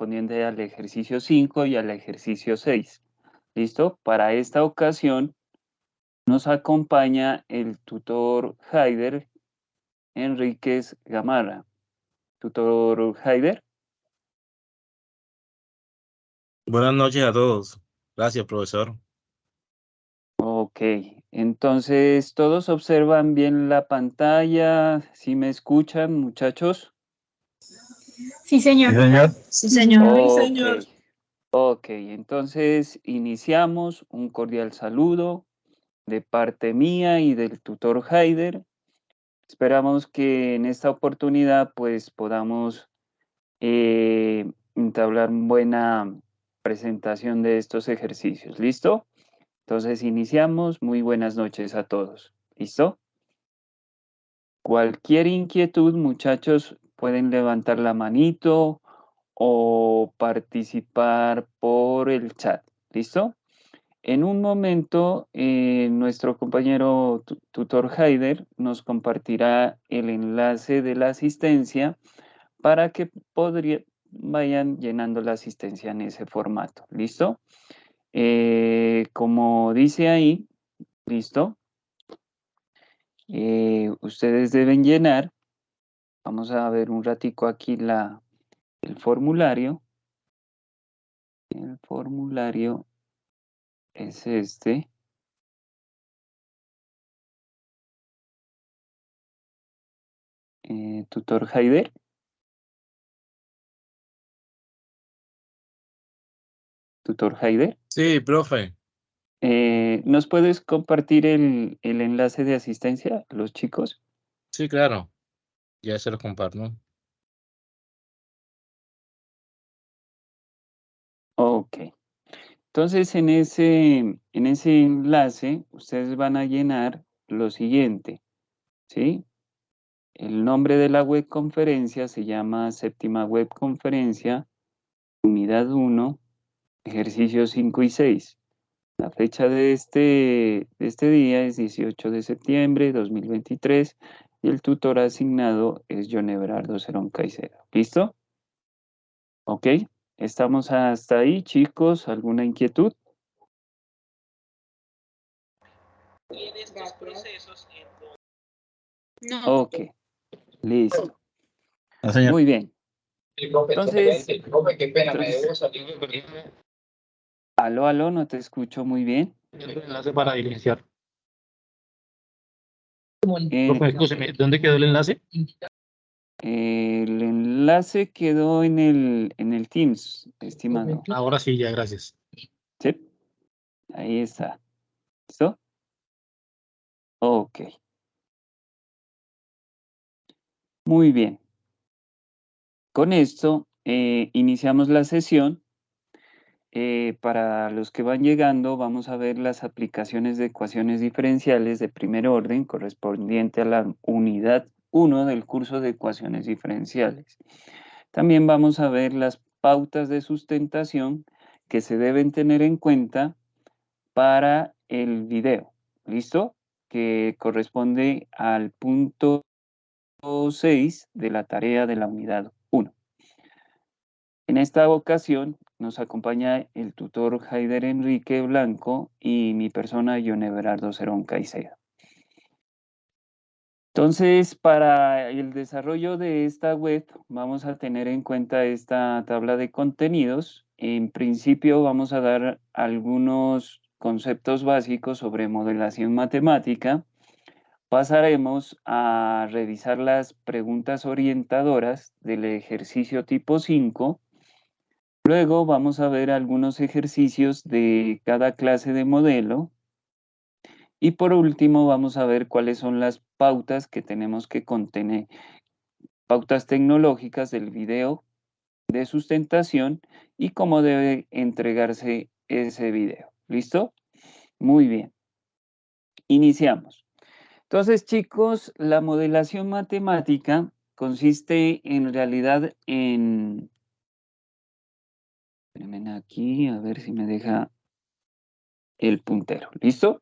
correspondiente al ejercicio 5 y al ejercicio 6. ¿Listo? Para esta ocasión nos acompaña el tutor Haider Enríquez Gamarra. Tutor Haider. Buenas noches a todos. Gracias, profesor. Ok, entonces, ¿todos observan bien la pantalla? ¿Sí me escuchan, muchachos? Sí, señor. Sí, señor. Sí, señor. Ok, ok, entonces iniciamos. Un cordial saludo de parte mía y del tutor Haider. Esperamos que en esta oportunidad pues podamos entablar buena presentación de estos ejercicios. ¿Listo? Entonces iniciamos. Muy buenas noches a todos. ¿Listo? Cualquier inquietud, muchachos, pueden levantar la manito o participar por el chat. ¿Listo? En un momento, nuestro compañero tutor Haider nos compartirá el enlace de la asistencia para que vayan llenando la asistencia en ese formato. ¿Listo? Como dice ahí, ¿listo? Ustedes deben llenar. Vamos a ver un ratico aquí el formulario. El formulario es este. Tutor Haider. Tutor Haider. Sí, profe. ¿Nos puedes compartir el enlace de asistencia, los chicos? Sí, claro. Ya se lo comparto. Ok. Entonces, en ese enlace, ustedes van a llenar lo siguiente, ¿sí? El nombre de la webconferencia se llama Séptima Webconferencia, Unidad 1, Ejercicios 5 y 6. La fecha de este día es 18 de septiembre de 2023 y el tutor asignado es John Everardo Cerón Caicedo. ¿Listo? ¿Ok? ¿Estamos hasta ahí, chicos? ¿Alguna inquietud? No. Ok, listo. No, señor. Muy bien. Entonces, profe, qué pena, me debo salir. aló, no te escucho muy bien. El enlace para iniciar. Eh, Profe, escúcheme, ¿dónde quedó el enlace? el enlace quedó en el Teams, estimado. Ahora sí, ya, gracias. ¿Sí? Ahí está. ¿Listo? Ok. Muy bien. Con esto iniciamos la sesión. Para los que van llegando, vamos a ver las aplicaciones de ecuaciones diferenciales de primer orden correspondiente a la unidad 1 del curso de ecuaciones diferenciales. También vamos a ver las pautas de sustentación que se deben tener en cuenta para el video. ¿Listo? Que corresponde al punto 6 de la tarea de la unidad 1. En esta ocasión nos acompaña el tutor Haider Enrique Blanco y mi persona, John Everardo Cerón Caicedo. Entonces, para el desarrollo de esta web, vamos a tener en cuenta esta tabla de contenidos. En principio, vamos a dar algunos conceptos básicos sobre modelación matemática. Pasaremos a revisar las preguntas orientadoras del ejercicio tipo 5. Luego vamos a ver algunos ejercicios de cada clase de modelo. Y por último vamos a ver cuáles son las pautas que tenemos que contener, pautas tecnológicas del video de sustentación y cómo debe entregarse ese video. ¿Listo? Muy bien. Iniciamos. Entonces, chicos, la modelación matemática consiste en realidad en... Espérenme aquí, a ver si me deja el puntero. ¿Listo?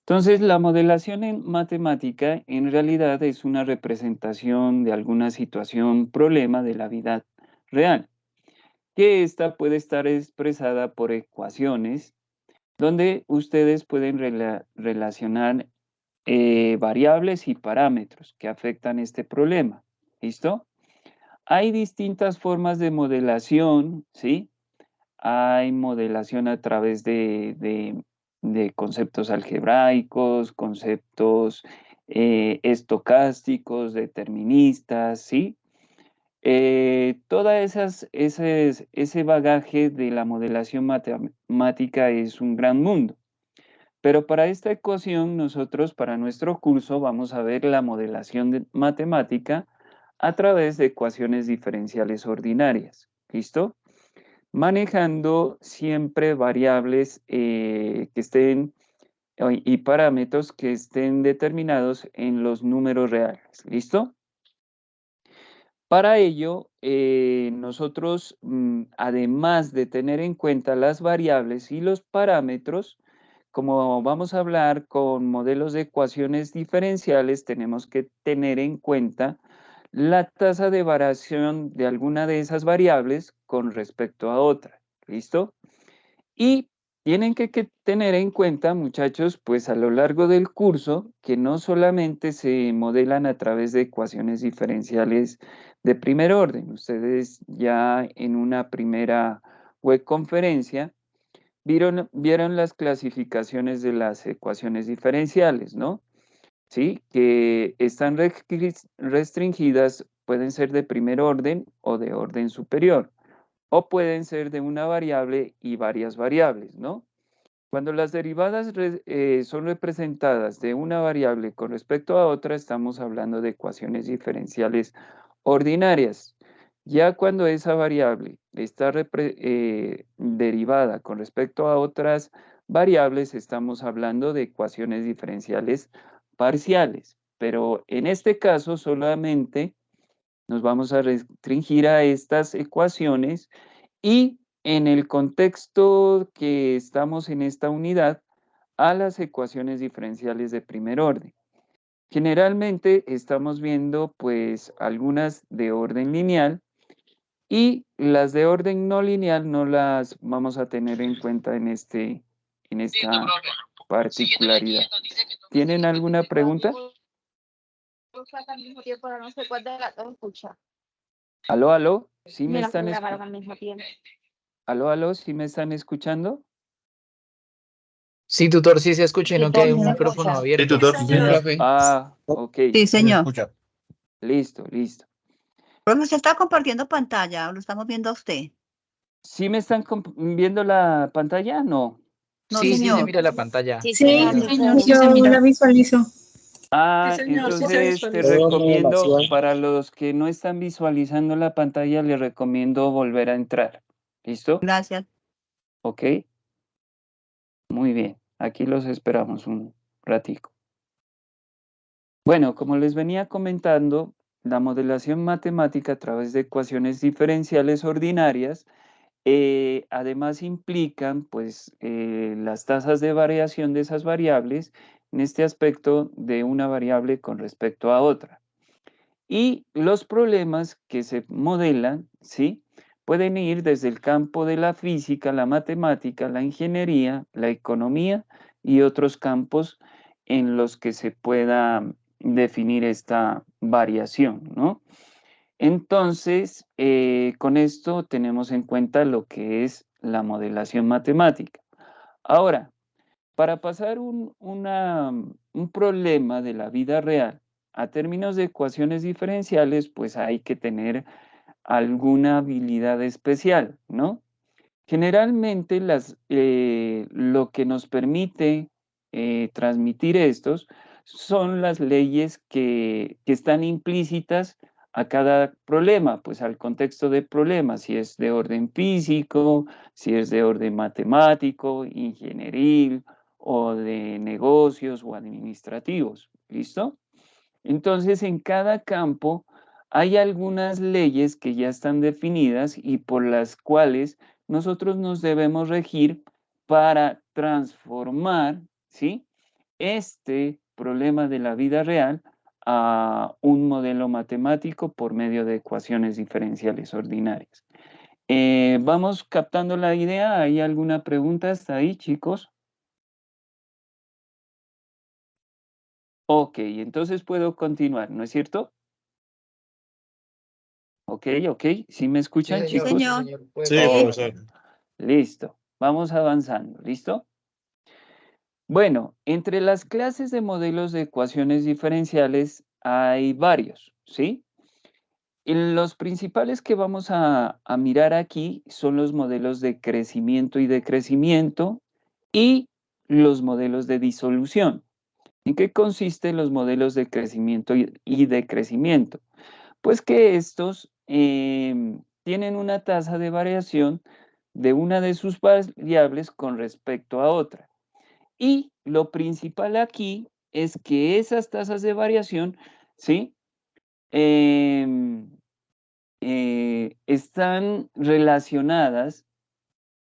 Entonces, la modelación en matemática en realidad es una representación de alguna situación, problema de la vida real. que esta puede estar expresada por ecuaciones donde ustedes pueden relacionar variables y parámetros que afectan este problema. ¿Listo? Hay distintas formas de modelación, ¿sí? Hay modelación a través de conceptos algebraicos, conceptos estocásticos, deterministas, ¿sí? Toda ese bagaje de la modelación matemática es un gran mundo. Pero para esta ecuación, nosotros para nuestro curso vamos a ver la modelación matemática a través de ecuaciones diferenciales ordinarias. ¿Listo? Manejando siempre variables que estén y parámetros que estén determinados en los números reales. ¿Listo? Para ello, nosotros, además de tener en cuenta las variables y los parámetros, como vamos a hablar con modelos de ecuaciones diferenciales, tenemos que tener en cuenta la tasa de variación de alguna de esas variables con respecto a otra. ¿Listo? Y tienen que tener en cuenta, muchachos, pues a lo largo del curso, que no solamente se modelan a través de ecuaciones diferenciales de primer orden. Ustedes ya en una primera web conferencia vieron las clasificaciones de las ecuaciones diferenciales, ¿no? Sí, que están restringidas, pueden ser de primer orden o de orden superior, o pueden ser de una variable y varias variables, ¿no? Cuando las derivadas son representadas de una variable con respecto a otra, estamos hablando de ecuaciones diferenciales ordinarias. Ya cuando esa variable está derivada con respecto a otras variables, estamos hablando de ecuaciones diferenciales parciales. Pero en este caso solamente nos vamos a restringir a estas ecuaciones y en el contexto que estamos en esta unidad, a las ecuaciones diferenciales de primer orden. Generalmente estamos viendo pues algunas de orden lineal y las de orden no lineal no las vamos a tener en cuenta en esta particularidad. ¿Tienen alguna pregunta? Al mismo tiempo, no sé cuál de las dos escucha. Aló, aló, ¿sí me Me las están programaron al mismo tiempo. aló, aló, ¿sí me están escuchando? Sí, tutor, sí se escucha y no Tutor, quede un ¿sí me micrófono escucha? abierto. Sí, tutor. Sí, profe. Ah, ok, Sí, señor. Escucha. listo, listo. Profe, ¿se está compartiendo pantalla o lo estamos viendo a usted? ¿Sí me están viendo la pantalla? No. No, Sí, sí se señor. mira la pantalla. Sí, Sí, señor. señor. Sí, se mira. visualizo. Ah, señor, sí se entonces te visualiza. recomiendo, para los que no están visualizando la pantalla, les recomiendo volver a entrar. ¿Listo? Gracias. Ok. Muy bien. Aquí los esperamos un ratico. Bueno, como les venía comentando, la modelación matemática a través de ecuaciones diferenciales ordinarias además implican pues las tasas de variación de esas variables en este aspecto de una variable con respecto a otra. Y los problemas que se modelan, ¿sí? Pueden ir desde el campo de la física, la matemática, la ingeniería, la economía y otros campos en los que se pueda definir esta variación, ¿no? Entonces, con esto tenemos en cuenta lo que es la modelación matemática. Ahora, para pasar un problema de la vida real a términos de ecuaciones diferenciales, pues hay que tener alguna habilidad especial, ¿no? Generalmente lo que nos permite transmitir estos son las leyes que están implícitas a cada problema, pues al contexto de problema, si es de orden físico, si es de orden matemático, ingenieril o de negocios o administrativos. ¿Listo? Entonces, en cada campo hay algunas leyes que ya están definidas y por las cuales nosotros nos debemos regir para transformar, ¿sí? Este problema de la vida real a un modelo matemático por medio de ecuaciones diferenciales ordinarias. ¿Vamos captando la idea? ¿Hay alguna pregunta hasta ahí, chicos? Ok, entonces puedo continuar, ¿no es cierto? Ok, ¿sí me escuchan, Sí, señor. chicos? Señor. Sí, señor. Puede Sí, Sí. profesor. Listo, vamos avanzando, ¿listo? Bueno, entre las clases de modelos de ecuaciones diferenciales hay varios, ¿sí? Y los principales que vamos a mirar aquí son los modelos de crecimiento y decrecimiento y los modelos de disolución. ¿En qué consisten los modelos de crecimiento y decrecimiento? Pues que estos tienen una tasa de variación de una de sus variables con respecto a otra. Y lo principal aquí es que esas tasas de variación, ¿sí? Están relacionadas,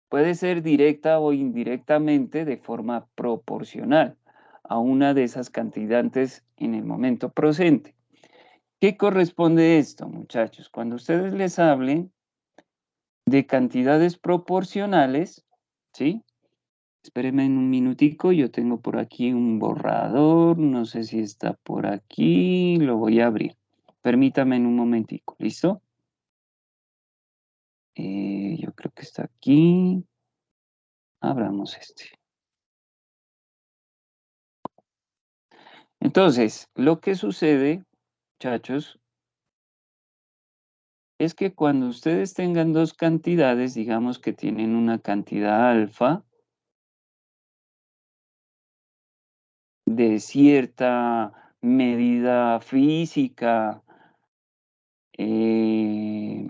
puede ser directa o indirectamente, de forma proporcional a una de esas cantidades en el momento presente. ¿Qué corresponde esto, muchachos? Cuando ustedes les hablen de cantidades proporcionales, ¿sí? Espérenme un minutico, yo tengo por aquí un borrador, no sé si está por aquí, lo voy a abrir. Permítame en un momentico, ¿listo? Yo creo que está aquí. Abramos este. Entonces, lo que sucede, muchachos, es que cuando ustedes tengan dos cantidades, digamos que tienen una cantidad alfa de cierta medida física, eh,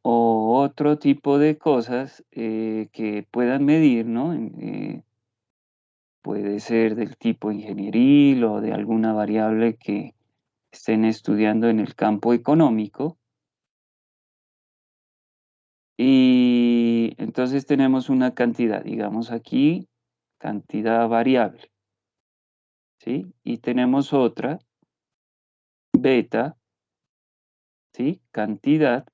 o otro tipo de cosas que puedan medir, ¿no? Puede ser del tipo ingenieril o de alguna variable que estén estudiando en el campo económico. Y entonces tenemos una cantidad, digamos aquí, cantidad variable, ¿sí? Y tenemos otra, beta, ¿sí? Cantidad.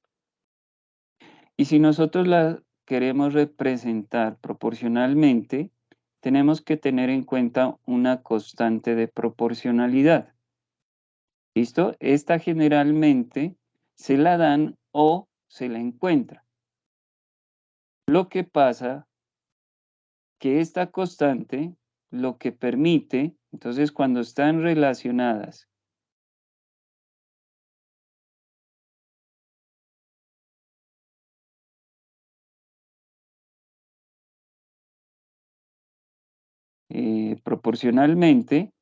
Y si nosotros la queremos representar proporcionalmente, tenemos que tener en cuenta una constante de proporcionalidad. ¿Listo? Esta generalmente se la dan o se la encuentra. Lo que pasa que esta constante lo que permite, entonces cuando están relacionadas proporcionalmente,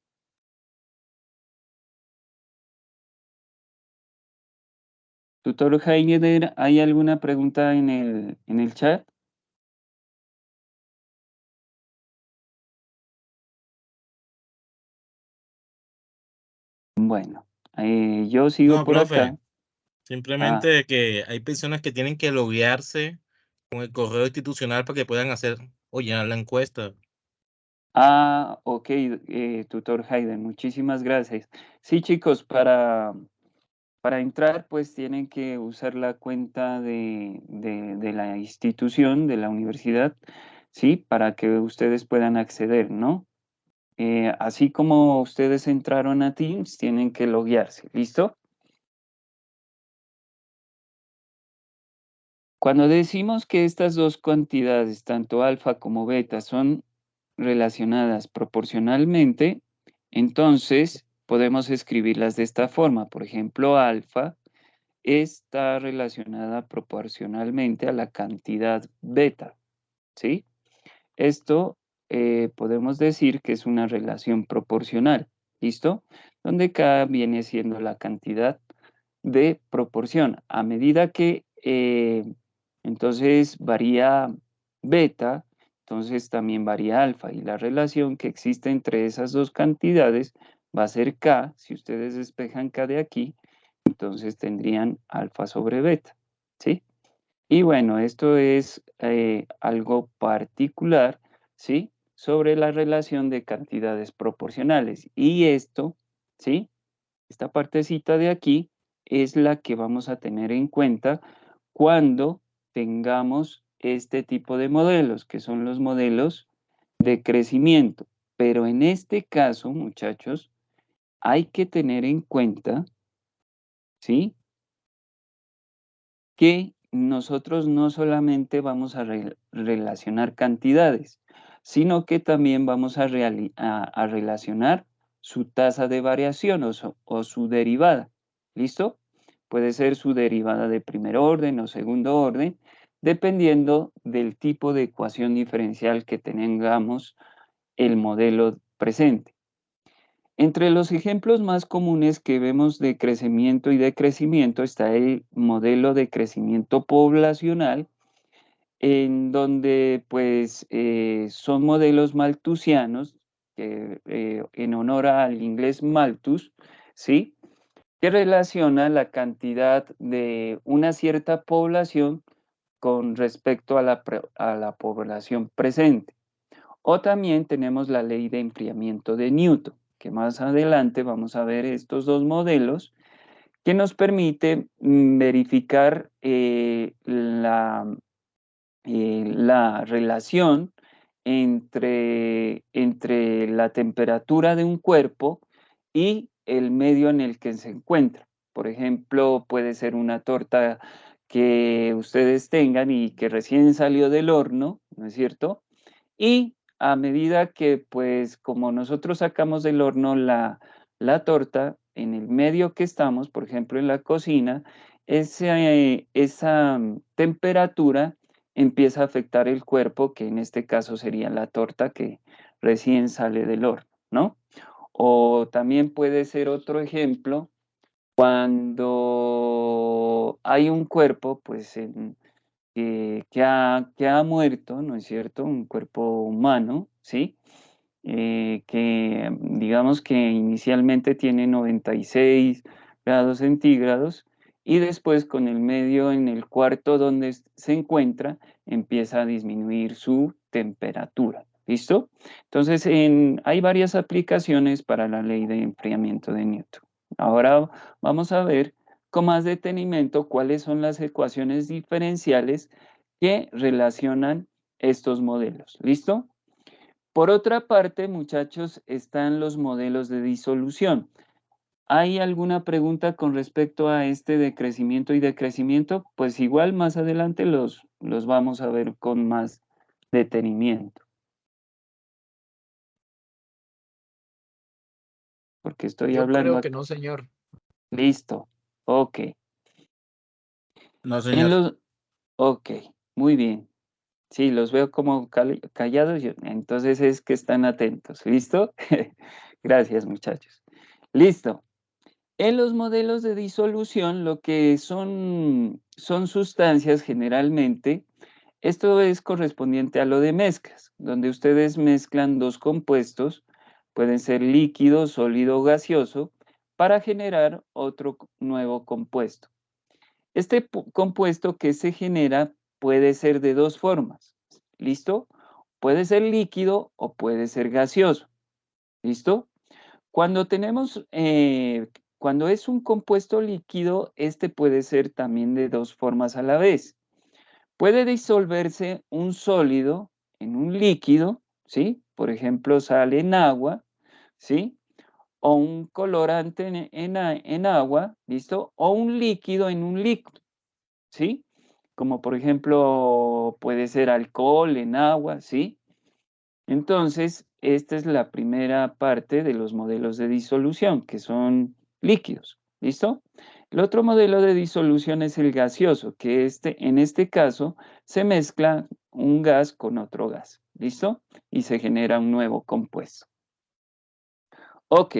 tutor Heiner, ¿hay alguna pregunta en el chat? Bueno, yo sigo No, por acá. profe. Simplemente que hay personas que tienen que loguearse con el correo institucional para que puedan hacer o llenar la encuesta. Ok, tutor Hayden, muchísimas gracias. Sí, chicos, para entrar, pues tienen que usar la cuenta de la institución, de la universidad, ¿sí? Para que ustedes puedan acceder, ¿no? Así como ustedes entraron a Teams, tienen que loguearse, ¿listo? Cuando decimos que estas dos cantidades, tanto alfa como beta, son relacionadas proporcionalmente, entonces podemos escribirlas de esta forma. Por ejemplo, alfa está relacionada proporcionalmente a la cantidad beta, ¿sí? Esto podemos decir que es una relación proporcional, ¿listo? Donde K viene siendo la cantidad de proporción. A medida que entonces varía beta, entonces también varía alfa y la relación que existe entre esas dos cantidades va a ser K. Si ustedes despejan K de aquí, entonces tendrían alfa sobre beta, ¿sí? Y bueno, esto es algo particular, ¿sí? Sobre la relación de cantidades proporcionales. Y esto, ¿sí? Esta partecita de aquí es la que vamos a tener en cuenta cuando tengamos este tipo de modelos, que son los modelos de crecimiento. Pero en este caso, muchachos, hay que tener en cuenta, ¿sí?, que nosotros no solamente vamos a relacionar cantidades, sino que también vamos a relacionar su tasa de variación o su derivada. ¿Listo? Puede ser su derivada de primer orden o segundo orden, dependiendo del tipo de ecuación diferencial que tengamos el modelo presente. Entre los ejemplos más comunes que vemos de crecimiento y decrecimiento está el modelo de crecimiento poblacional, en donde pues son modelos malthusianos, en honor al inglés Malthus, ¿sí?, que relaciona la cantidad de una cierta población con respecto a la población presente. O también tenemos la ley de enfriamiento de Newton, que más adelante vamos a ver estos dos modelos que nos permite verificar la relación entre la temperatura de un cuerpo y el medio en el que se encuentra. Por ejemplo, puede ser una torta que ustedes tengan y que recién salió del horno, ¿no es cierto? Y a medida que, pues, como nosotros sacamos del horno la torta, en el medio que estamos, por ejemplo, en la cocina, esa temperatura empieza a afectar el cuerpo, que en este caso sería la torta que recién sale del horno, ¿no? O también puede ser otro ejemplo cuando hay un cuerpo, pues, que ha muerto, ¿no es cierto? Un cuerpo humano, ¿sí? Que digamos que inicialmente tiene 96 grados centígrados y después con el medio en el cuarto donde se encuentra empieza a disminuir su temperatura. ¿Listo? Entonces, hay varias aplicaciones para la ley de enfriamiento de Newton. Ahora vamos a ver con más detenimiento cuáles son las ecuaciones diferenciales que relacionan estos modelos. ¿Listo? Por otra parte, muchachos, están los modelos de disolución. ¿Hay alguna pregunta con respecto a este de crecimiento y decrecimiento? Pues igual más adelante los vamos a ver con más detenimiento. Porque estoy Yo hablando creo aquí. que no, señor. Listo. Ok. No, señor. Ok, muy bien. Sí, los veo como callados, entonces es que están atentos. ¿Listo? Gracias, muchachos. Listo. En los modelos de disolución, lo que son sustancias generalmente, esto es correspondiente a lo de mezclas, donde ustedes mezclan dos compuestos, pueden ser líquido, sólido o gaseoso, para generar otro nuevo compuesto. Este compuesto que se genera puede ser de dos formas, ¿listo? Puede ser líquido o puede ser gaseoso, ¿listo? Cuando cuando es un compuesto líquido, este puede ser también de dos formas a la vez. Puede disolverse un sólido en un líquido, ¿sí? Por ejemplo, sal en agua, ¿sí? O un colorante en agua, ¿listo? O un líquido en un líquido, ¿sí? Como por ejemplo, puede ser alcohol en agua, ¿sí? Entonces, esta es la primera parte de los modelos de disolución, que son líquidos, ¿listo? El otro modelo de disolución es el gaseoso, que en este caso se mezcla un gas con otro gas, ¿listo? Y se genera un nuevo compuesto. Ok,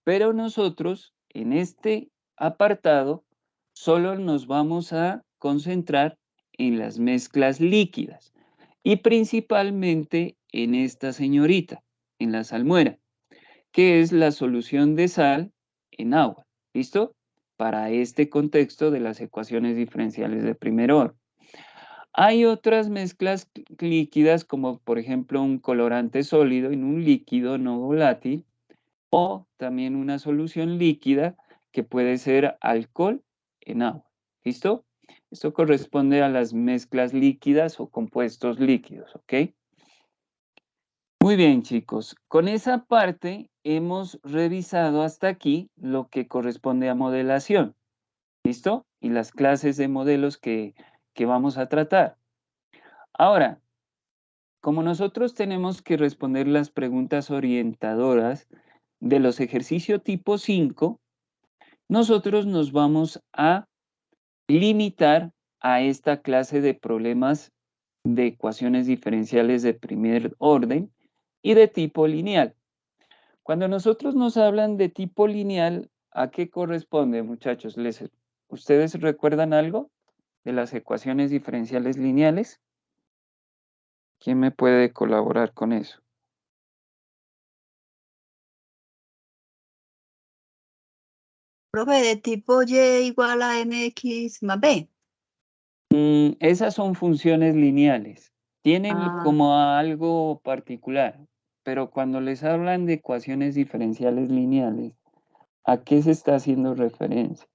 pero nosotros en este apartado solo nos vamos a concentrar en las mezclas líquidas y principalmente en esta señorita, en la salmuera, que es la solución de sal en agua. ¿Listo? Para este contexto de las ecuaciones diferenciales de primer orden. Hay otras mezclas líquidas como por ejemplo un colorante sólido en un líquido no volátil o también una solución líquida que puede ser alcohol en agua. ¿Listo? Esto corresponde a las mezclas líquidas o compuestos líquidos, ¿ok? Muy bien, chicos. Con esa parte hemos revisado hasta aquí lo que corresponde a modelación. ¿Listo? Y las clases de modelos que vamos a tratar. Ahora, como nosotros tenemos que responder las preguntas orientadoras de los ejercicios tipo 5, nosotros nos vamos a limitar a esta clase de problemas de ecuaciones diferenciales de primer orden y de tipo lineal. Cuando nosotros nos hablan de tipo lineal, ¿a qué corresponde, muchachos? ¿Ustedes recuerdan algo de las ecuaciones diferenciales lineales? ¿Quién me puede colaborar con eso? Profe, de tipo Y igual a MX más B. Esas son funciones lineales. Tienen Ah, como algo particular, pero cuando les hablan de ecuaciones diferenciales lineales, ¿a qué se está haciendo referencia?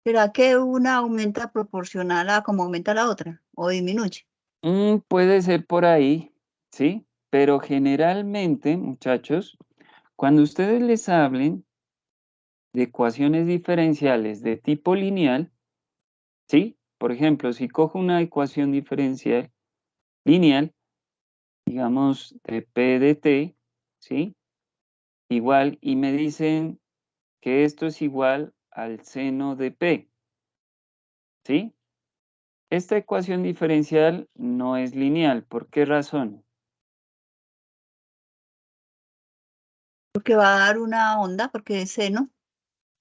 ¿será que una aumenta proporcional a como aumenta la otra? ¿O disminuye? Puede ser por ahí, ¿sí? Pero generalmente, muchachos, cuando ustedes les hablen de ecuaciones diferenciales de tipo lineal, ¿sí? Por ejemplo, si cojo una ecuación diferencial lineal, digamos de P de T, ¿sí? Igual, y me dicen que esto es igual al seno de P, ¿sí? Esta ecuación diferencial no es lineal. ¿Por qué razón? Porque va a dar una onda, porque es seno.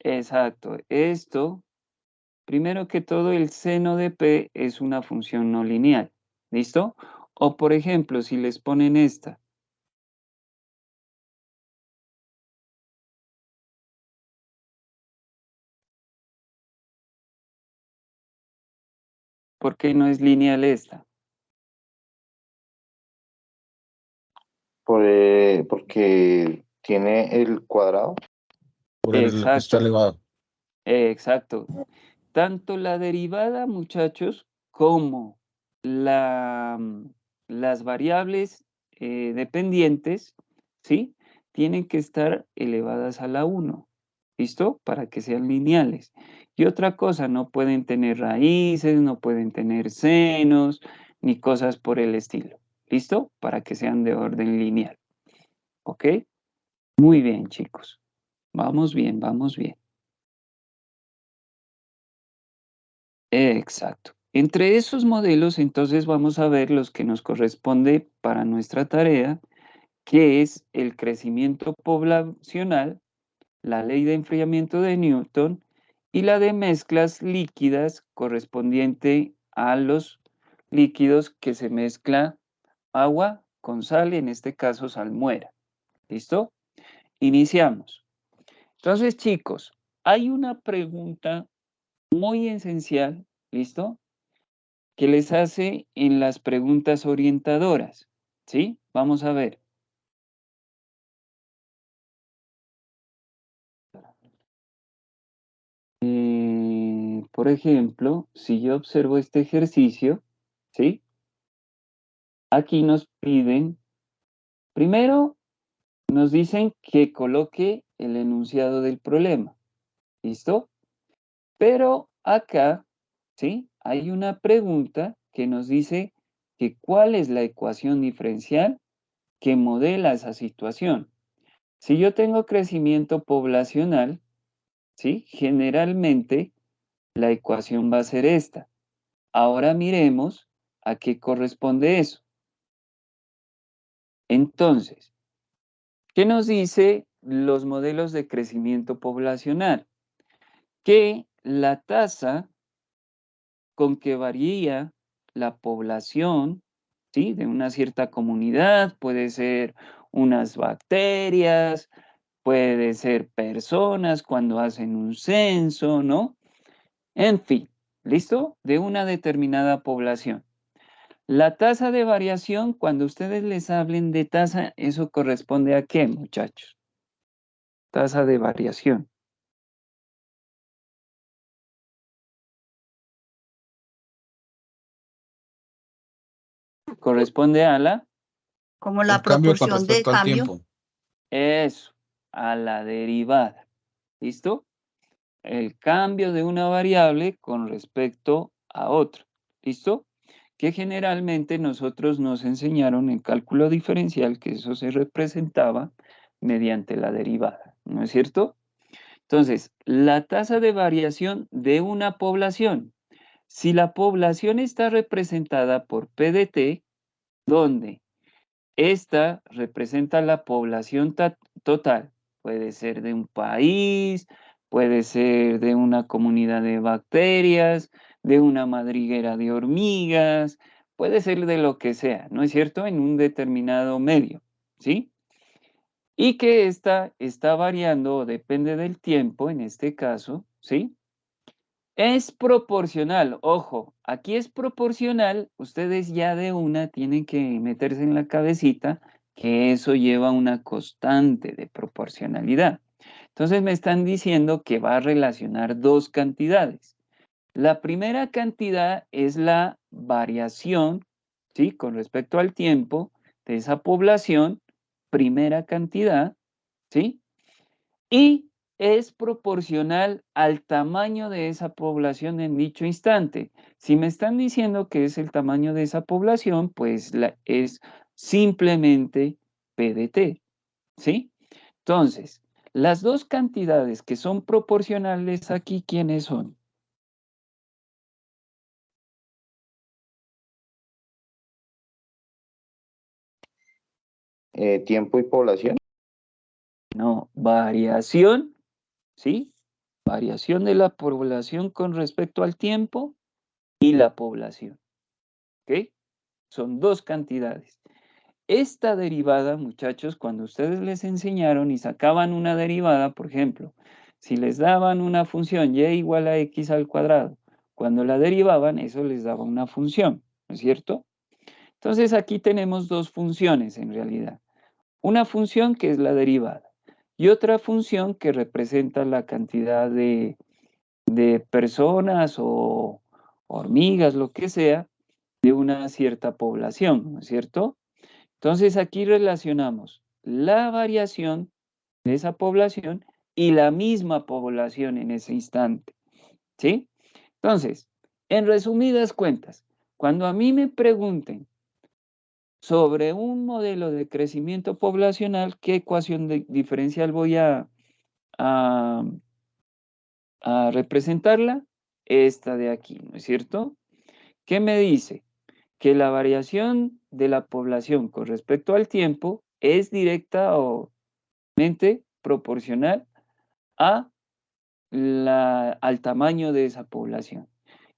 Exacto. Esto, primero que todo, el seno de P es una función no lineal. ¿Listo? O por ejemplo, si les ponen esta. ¿Por qué no es lineal esta? Porque tiene el cuadrado. Por el que está Exacto, elevado. exacto. Tanto la derivada, muchachos, como las variables dependientes, ¿sí? Tienen que estar elevadas a la 1, ¿listo? Para que sean lineales. Y otra cosa, no pueden tener raíces, no pueden tener senos, ni cosas por el estilo, ¿listo? Para que sean de orden lineal, ¿ok? Muy bien, chicos. Vamos bien, vamos bien. Exacto. Entre esos modelos, entonces vamos a ver los que nos corresponde para nuestra tarea, que es el crecimiento poblacional, la ley de enfriamiento de Newton y la de mezclas líquidas correspondiente a los líquidos que se mezcla agua con sal, en este caso salmuera. ¿Listo? Iniciamos. Entonces, chicos, hay una pregunta muy esencial, ¿listo? Que les hace en las preguntas orientadoras, ¿sí? Vamos a ver. Por ejemplo, si yo observo este ejercicio, ¿sí? Aquí nos piden, primero nos dicen que coloque el enunciado del problema, ¿listo? Pero acá, ¿sí? Hay una pregunta que nos dice que cuál es la ecuación diferencial que modela esa situación. Si yo tengo crecimiento poblacional, ¿sí? Generalmente la ecuación va a ser esta. Ahora miremos a qué corresponde eso. Entonces, ¿qué nos dice los modelos de crecimiento poblacional? Que la tasa con que varía la población, ¿sí? De una cierta comunidad, puede ser unas bacterias, puede ser personas cuando hacen un censo, ¿no? En fin, ¿listo? De una determinada población. La tasa de variación, cuando ustedes les hablen de tasa, ¿eso corresponde a qué, muchachos? Tasa de variación. Corresponde a la... Como la El cambio con proporción de respecto al cambio. tiempo. Eso, a la derivada. ¿Listo? El cambio de una variable con respecto a otra. ¿Listo? Que generalmente nosotros nos enseñaron en cálculo diferencial que eso se representaba mediante la derivada, ¿no es cierto? Entonces, la tasa de variación de una población. Si la población está representada por PDT, donde esta representa la población total, puede ser de un país, puede ser de una comunidad de bacterias, de una madriguera de hormigas, puede ser de lo que sea, ¿no es cierto? En un determinado medio, ¿sí? Y que esta está variando o depende del tiempo, en este caso, ¿sí? Es proporcional, ojo, aquí es proporcional, ustedes ya de una tienen que meterse en la cabecita que eso lleva una constante de proporcionalidad. Entonces me están diciendo que va a relacionar dos cantidades. La primera cantidad es la variación, ¿sí? Con respecto al tiempo de esa población, primera cantidad, ¿sí? Y es proporcional al tamaño de esa población en dicho instante. Si me están diciendo que es el tamaño de esa población, pues es simplemente PDT, ¿sí? Entonces, las dos cantidades que son proporcionales aquí, ¿quiénes son? Tiempo y población. No, variación, ¿sí? Variación de la población con respecto al tiempo y la población, ¿ok? Son dos cantidades. Esta derivada, muchachos, cuando ustedes les enseñaron y sacaban una derivada, por ejemplo, si les daban una función y igual a x al cuadrado, cuando la derivaban, eso les daba una función, ¿no es cierto? Entonces aquí tenemos dos funciones en realidad. Una función que es la derivada y otra función que representa la cantidad de personas o hormigas, lo que sea, de una cierta población, ¿no es cierto? Entonces aquí relacionamos la variación de esa población y la misma población en ese instante, ¿sí? Entonces, en resumidas cuentas, cuando a mí me pregunten sobre un modelo de crecimiento poblacional, ¿qué ecuación diferencial voy a, a representarla? Esta de aquí, ¿no es cierto? ¿Qué me dice? Que la variación de la población con respecto al tiempo es directa o proporcional al tamaño de esa población.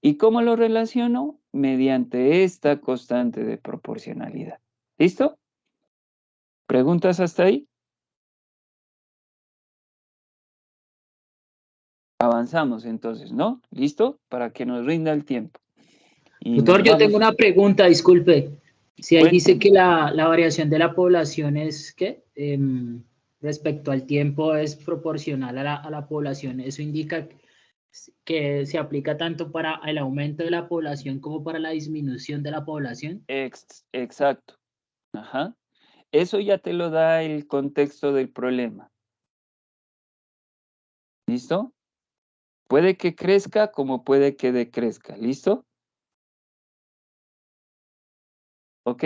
¿Y cómo lo relaciono? Mediante esta constante de proporcionalidad. ¿Listo? ¿Preguntas hasta ahí? Avanzamos entonces, ¿no? ¿Listo? Para que nos rinda el tiempo. Y Tutor, yo tengo una pregunta, disculpe. Si ahí dice que la variación de la población es, ¿qué? Respecto al tiempo es proporcional a la población. Eso indica que se aplica tanto para el aumento de la población como para la disminución de la población. Exacto. Ajá. Eso ya te lo da el contexto del problema. ¿Listo? Puede que crezca como puede que decrezca. ¿Listo? ¿Ok?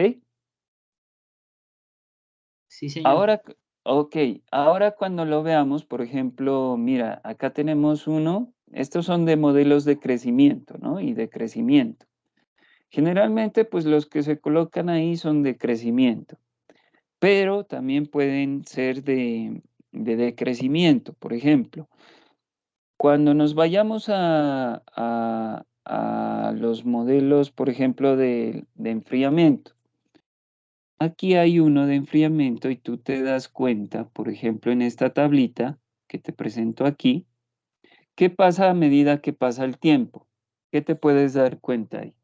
Sí, señor. Ahora cuando lo veamos, por ejemplo, mira, acá tenemos uno, estos son de modelos de crecimiento, ¿no? Y de crecimiento. Generalmente, pues los que se colocan ahí son de crecimiento, pero también pueden ser de decrecimiento. Por ejemplo, cuando nos vayamos a los modelos, por ejemplo, de enfriamiento. Aquí hay uno de enfriamiento y tú te das cuenta, por ejemplo, en esta tablita que te presento aquí, ¿qué pasa a medida que pasa el tiempo? ¿Qué te puedes dar cuenta ahí?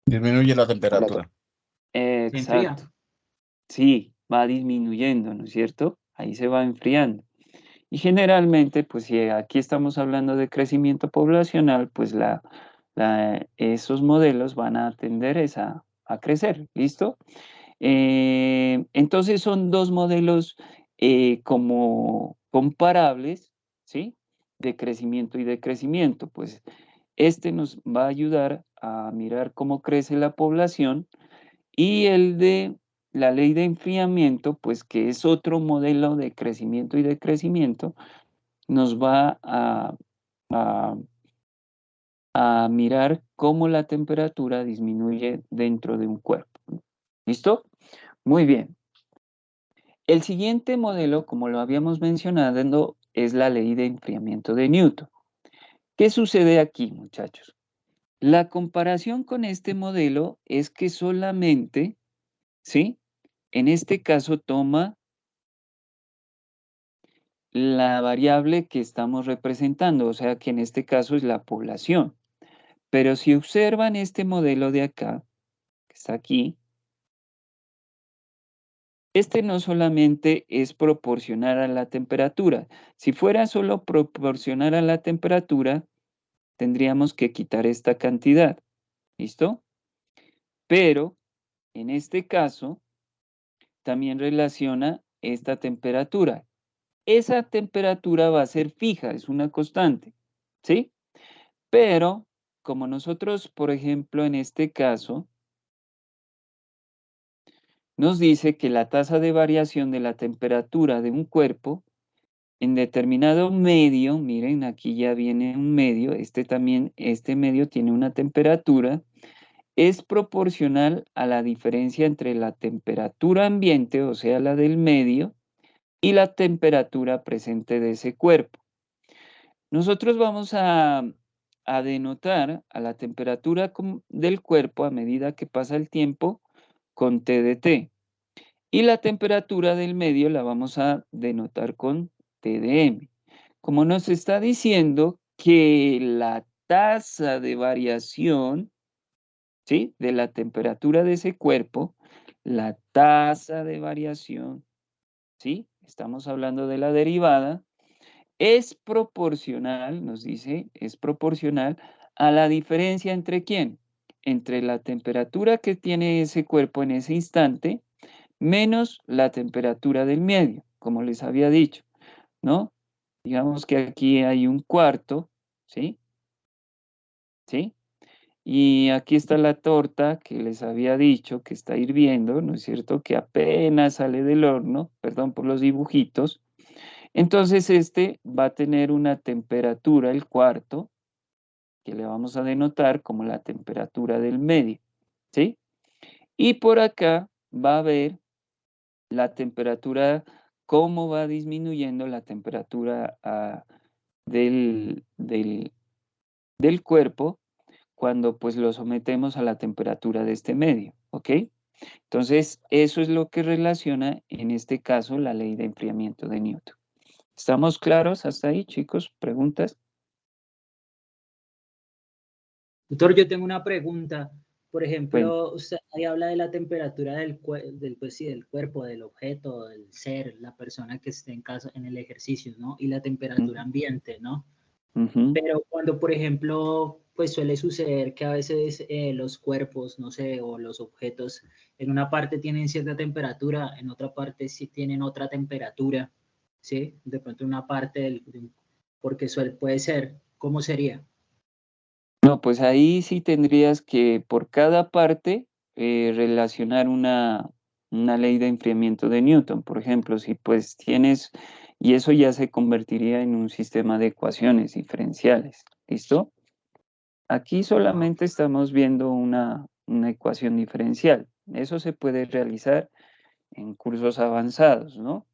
Disminuye la temperatura. Se enfría. Exacto. Sí, va disminuyendo, ¿no es cierto? Ahí se va enfriando. Y generalmente, pues si aquí estamos hablando de crecimiento poblacional, pues esos modelos van a tender a crecer, ¿listo? Entonces son dos modelos como comparables, ¿sí? De crecimiento y decrecimiento. Pues este nos va a ayudar a mirar cómo crece la población y el de la ley de enfriamiento, pues que es otro modelo de crecimiento y decrecimiento, nos va a, a mirar cómo la temperatura disminuye dentro de un cuerpo. ¿Listo? Muy bien. El siguiente modelo, como lo habíamos mencionado, es la ley de enfriamiento de Newton. ¿Qué sucede aquí, muchachos? La comparación con este modelo es que solamente, ¿sí? En este caso toma la variable que estamos representando, o sea que en este caso es la población. Pero si observan este modelo de acá, que está aquí, este no solamente es proporcional a la temperatura. Si fuera solo proporcional a la temperatura, tendríamos que quitar esta cantidad. ¿Listo? Pero en este caso, también relaciona esta temperatura. Esa temperatura va a ser fija, es una constante. ¿Sí? Pero como nosotros, por ejemplo, en este caso, nos dice que la tasa de variación de la temperatura de un cuerpo en determinado medio, miren, aquí ya viene un medio, este medio tiene una temperatura, es proporcional a la diferencia entre la temperatura ambiente, o sea, la del medio, y la temperatura presente de ese cuerpo. Nosotros vamos a denotar a la temperatura del cuerpo a medida que pasa el tiempo con T de T. Y la temperatura del medio la vamos a denotar con T de M. Como nos está diciendo que la tasa de variación, ¿sí? De la temperatura de ese cuerpo, la tasa de variación, ¿sí? Estamos hablando de la derivada, es proporcional, nos dice, es proporcional a la diferencia entre ¿quién? Entre la temperatura que tiene ese cuerpo en ese instante menos la temperatura del medio, como les había dicho, ¿no? Digamos que aquí hay un cuarto, ¿sí? ¿Sí? Y aquí está la torta que les había dicho que está hirviendo, ¿no es cierto? Que apenas sale del horno, perdón por los dibujitos. Entonces este va a tener una temperatura, el cuarto, que le vamos a denotar como la temperatura del medio, ¿sí? Y por acá va a haber la temperatura, cómo va disminuyendo la temperatura del cuerpo cuando pues lo sometemos a la temperatura de este medio, ¿ok? Entonces, eso es lo que relaciona en este caso la ley de enfriamiento de Newton. ¿Estamos claros hasta ahí, chicos? ¿Preguntas? Doctor, yo tengo una pregunta. Por Bueno, ejemplo, usted ahí habla de la temperatura pues sí, del cuerpo, del objeto, del ser, la persona que esté en casa, en el ejercicio, ¿no? Y la temperatura ambiente, ¿no? ujú. Pero cuando, por ejemplo, pues suele suceder que a veces los cuerpos, no sé, o los objetos, en una parte tienen cierta temperatura, en otra parte sí tienen otra temperatura, ¿sí? De pronto una parte porque puede ser, ¿cómo sería? No, pues ahí sí tendrías que por cada parte relacionar una ley de enfriamiento de Newton. Por ejemplo, si pues tienes, y eso ya se convertiría en un sistema de ecuaciones diferenciales. ¿Listo? Aquí solamente estamos viendo una ecuación diferencial. Eso se puede realizar en cursos avanzados, ¿no?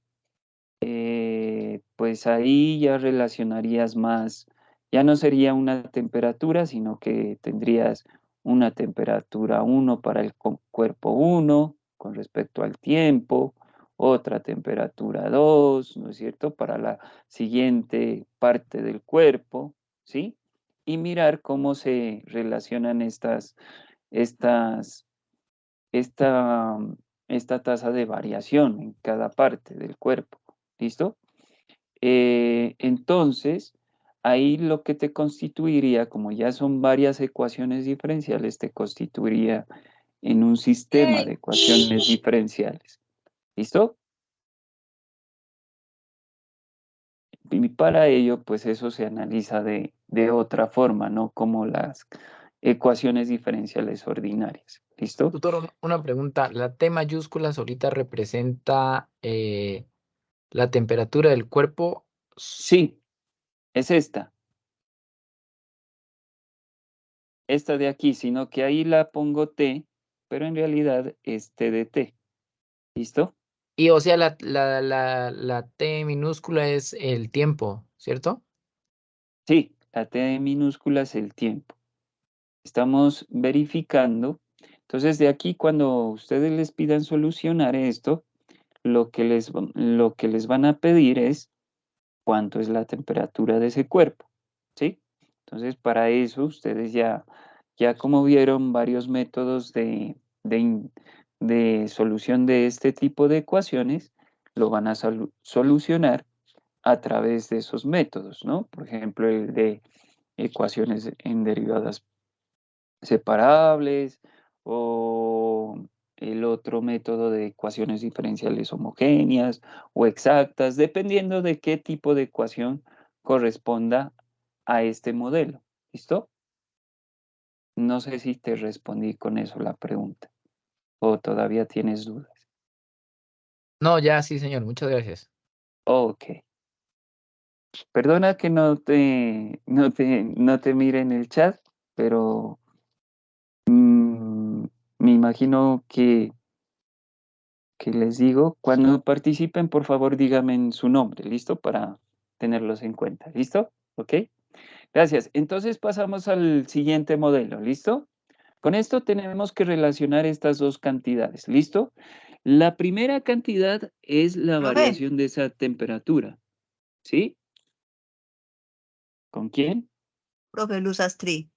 Pues ahí ya relacionarías más, ya no sería una temperatura, sino que tendrías una temperatura 1 para el cuerpo 1 con respecto al tiempo, otra temperatura 2, ¿no es cierto?, para la siguiente parte del cuerpo, ¿sí? Y mirar cómo se relacionan esta tasa de variación en cada parte del cuerpo. ¿Listo? Entonces, ahí lo que te constituiría, como ya son varias ecuaciones diferenciales, te constituiría en un sistema de ecuaciones diferenciales. ¿Listo? Y para ello, pues eso se analiza de otra forma, no como las ecuaciones diferenciales ordinarias. ¿Listo? Tutor, una pregunta. La T mayúscula solita representa la temperatura del cuerpo. Sí, es esta. Esta de aquí, sino que ahí la pongo T, pero en realidad es T de T. ¿Listo? Y o sea, la T minúscula es el tiempo, ¿cierto? Sí, la T minúscula es el tiempo. Estamos verificando. Entonces, de aquí, cuando ustedes les pidan solucionar esto, lo que les van a pedir es cuánto es la temperatura de ese cuerpo, ¿sí? Entonces, para eso, ustedes ya como vieron varios métodos de solución de este tipo de ecuaciones, lo van a solucionar a través de esos métodos, ¿no? Por ejemplo, el de ecuaciones en derivadas separables o el otro método de ecuaciones diferenciales homogéneas o exactas, dependiendo de qué tipo de ecuación corresponda a este modelo. ¿Listo? No sé si te respondí con eso la pregunta o todavía tienes dudas. No, ya sí, señor. Muchas gracias. Ok. Perdona que no te mire en el chat, pero me imagino que les digo, cuando participen, por favor, díganme su nombre, ¿listo? Para tenerlos en cuenta, ¿listo? ¿Ok? Gracias. Entonces pasamos al siguiente modelo, ¿listo? Con esto tenemos que relacionar estas dos cantidades, ¿listo? La primera cantidad es la Profe. variación de esa temperatura, ¿sí? ¿Con quién? Profe Luz Astrid.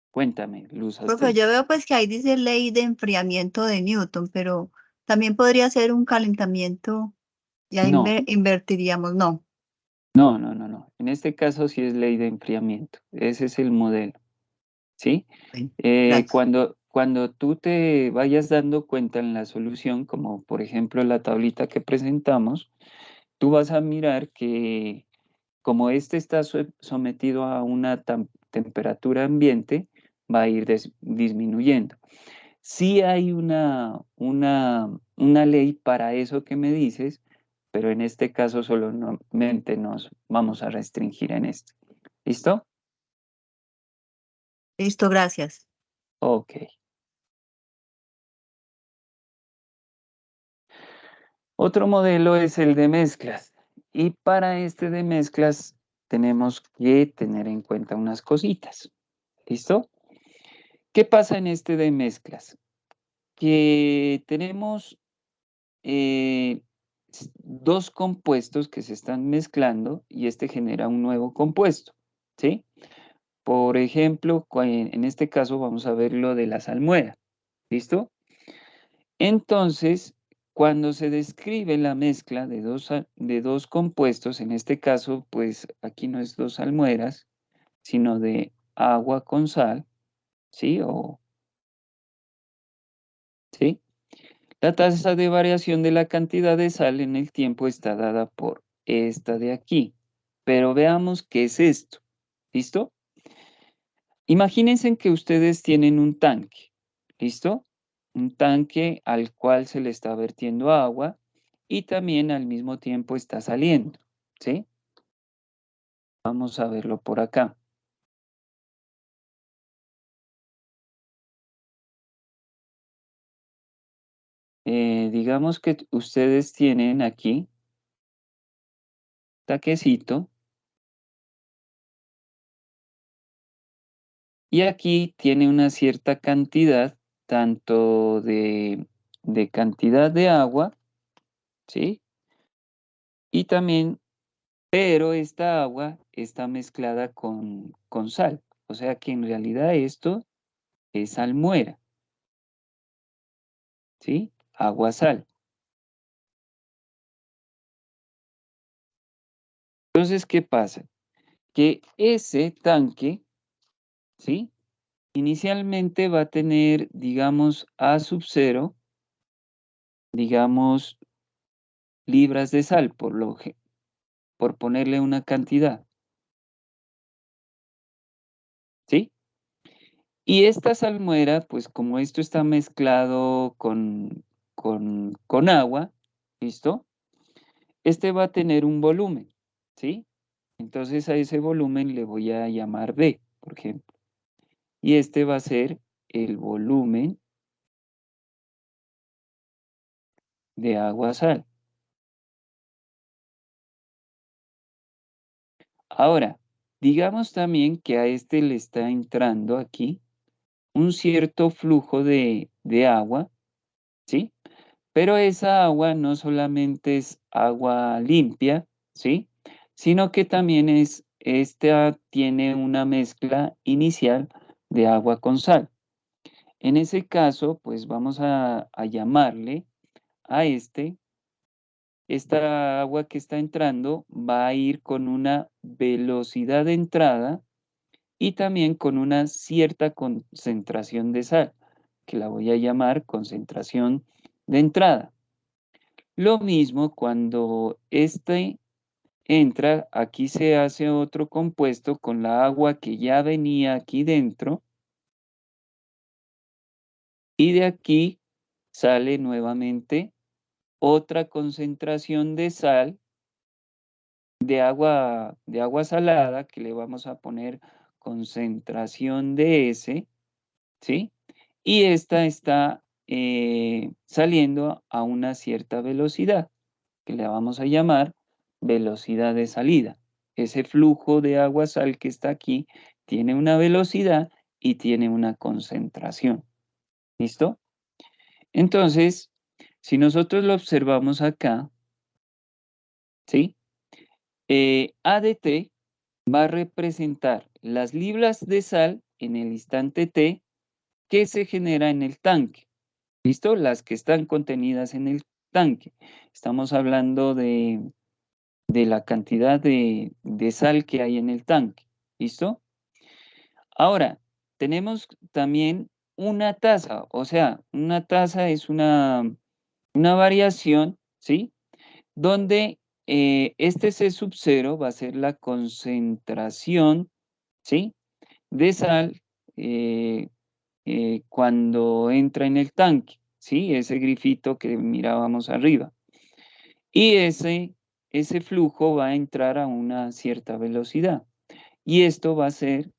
Cuéntame, Luz Profe, Astrid. yo veo pues que ahí dice ley de enfriamiento de Newton, pero también podría ser un calentamiento, ya No, invertiríamos, no. no. En este caso sí es ley de enfriamiento. Ese es el modelo, ¿sí? Bueno, gracias. Cuando tú te vayas dando cuenta en la solución, como por ejemplo la tablita que presentamos, tú vas a mirar que como este está sometido a una temperatura ambiente, va a ir disminuyendo. Sí hay una ley para eso que me dices, pero en este caso solamente nos vamos a restringir en esto. ¿Listo? Listo, gracias. Ok. Otro modelo es el de mezclas. Y para este de mezclas tenemos que tener en cuenta unas cositas. ¿Listo? ¿Qué pasa en este de mezclas? Que tenemos dos compuestos que se están mezclando y este genera un nuevo compuesto. ¿Sí? Por ejemplo, en este caso vamos a ver lo de la salmuera. ¿Listo? Entonces, cuando se describe la mezcla de dos compuestos, en este caso, pues aquí no es dos salmueras, sino de agua con sal, ¿sí? ¿Sí? La tasa de variación de la cantidad de sal en el tiempo está dada por esta de aquí. Pero veamos qué es esto. ¿Listo? Imagínense que ustedes tienen un tanque. ¿Listo? Un tanque al cual se le está vertiendo agua y también al mismo tiempo está saliendo, ¿sí? Vamos a verlo por acá. Digamos que ustedes tienen aquí taquecito y aquí tiene una cierta cantidad tanto de cantidad de agua, ¿sí? Y también, pero esta agua está mezclada con sal. O sea que en realidad esto es salmuera. ¿Sí? Agua-sal. Entonces, ¿qué pasa? Que ese tanque, ¿sí? Inicialmente va a tener, digamos, A sub 0, digamos, libras de sal, por ponerle una cantidad. ¿Sí? Y esta salmuera, pues como esto está mezclado con agua, ¿listo? Este va a tener un volumen, ¿sí? Entonces a ese volumen le voy a llamar B, por ejemplo. Y este va a ser el volumen de agua-sal. Ahora, digamos también que a este le está entrando aquí un cierto flujo de agua, ¿sí? Pero esa agua no solamente es agua limpia, ¿sí? Sino que también esta tiene una mezcla inicial de agua con sal. En ese caso, pues vamos a llamarle a esta agua que está entrando va a ir con una velocidad de entrada y también con una cierta concentración de sal, que la voy a llamar concentración de entrada. Lo mismo cuando este entra, aquí se hace otro compuesto con la agua que ya venía aquí dentro y de aquí sale nuevamente otra concentración de sal, de agua salada, que le vamos a poner concentración de S, ¿sí? Y esta está saliendo a una cierta velocidad, que le vamos a llamar velocidad de salida. Ese flujo de agua-sal que está aquí tiene una velocidad y tiene una concentración. ¿Listo? Entonces, si nosotros lo observamos acá, ¿sí? ADT va a representar las libras de sal en el instante T que se genera en el tanque. ¿Listo? Las que están contenidas en el tanque. Estamos hablando de la cantidad de sal que hay en el tanque. ¿Listo? Ahora, tenemos también una tasa, o sea, una tasa es una variación, ¿sí? Donde este C sub 0 va a ser la concentración, ¿sí? De sal cuando entra en el tanque, ¿sí? Ese grifito que mirábamos arriba. Y ese flujo va a entrar a una cierta velocidad. Y esto va a ser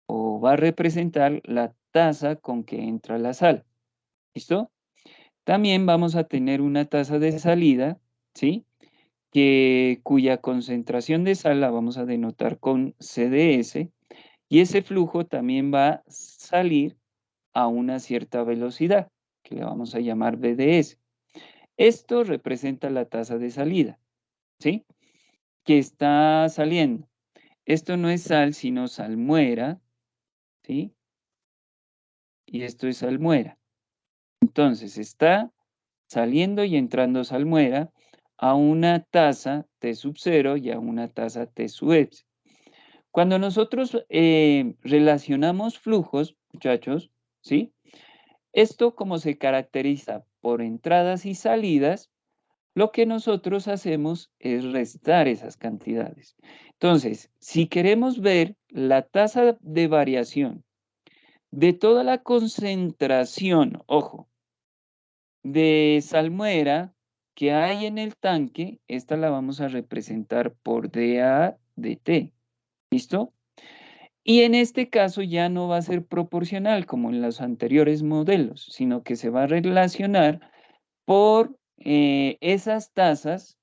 o va a representar la tasa con que entra la sal. ¿Listo? También vamos a tener una tasa de salida, ¿sí? Cuya concentración de sal la vamos a denotar con CDS. Y ese flujo también va a salir a una cierta velocidad, que le vamos a llamar BDS. Esto representa la tasa de salida, ¿sí? Que está saliendo. Esto no es sal, sino salmuera, ¿sí? Y esto es salmuera. Entonces, está saliendo y entrando salmuera a una tasa T sub 0 y a una tasa T sub S. Cuando nosotros relacionamos flujos, muchachos, ¿sí? Esto como se caracteriza por entradas y salidas, lo que nosotros hacemos es restar esas cantidades. Entonces, si queremos ver la tasa de variación de toda la concentración, ojo, de salmuera que hay en el tanque, esta la vamos a representar por dA dt. ¿Listo? Y en este caso ya no va a ser proporcional como en los anteriores modelos, sino que se va a relacionar por esas tasas,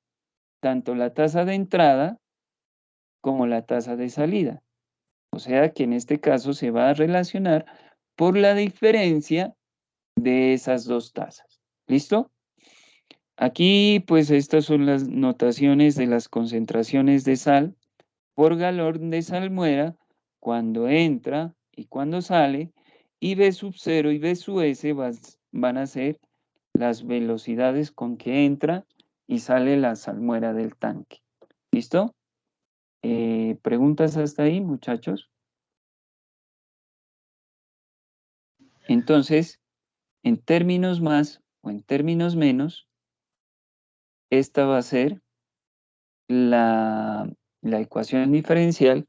tanto la tasa de entrada como la tasa de salida. O sea que en este caso se va a relacionar por la diferencia de esas dos tasas. ¿Listo? Aquí, pues, estas son las notaciones de las concentraciones de sal por galón de salmuera cuando entra y cuando sale, y V sub 0 y V sub S van a ser las velocidades con que entra y sale la salmuera del tanque. ¿Listo? ¿Preguntas hasta ahí, muchachos? Entonces, en términos más o en términos menos, esta va a ser la ecuación diferencial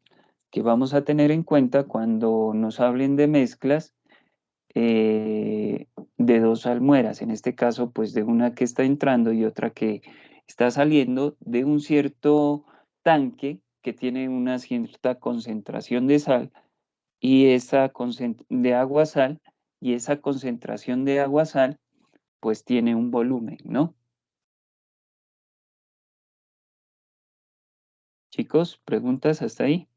que vamos a tener en cuenta cuando nos hablen de mezclas de dos salmueras, en este caso, pues de una que está entrando y otra que está saliendo de un cierto tanque que tiene una cierta concentración de sal y de agua-sal, y esa concentración de agua-sal, pues tiene un volumen, ¿no? Chicos, ¿preguntas hasta ahí?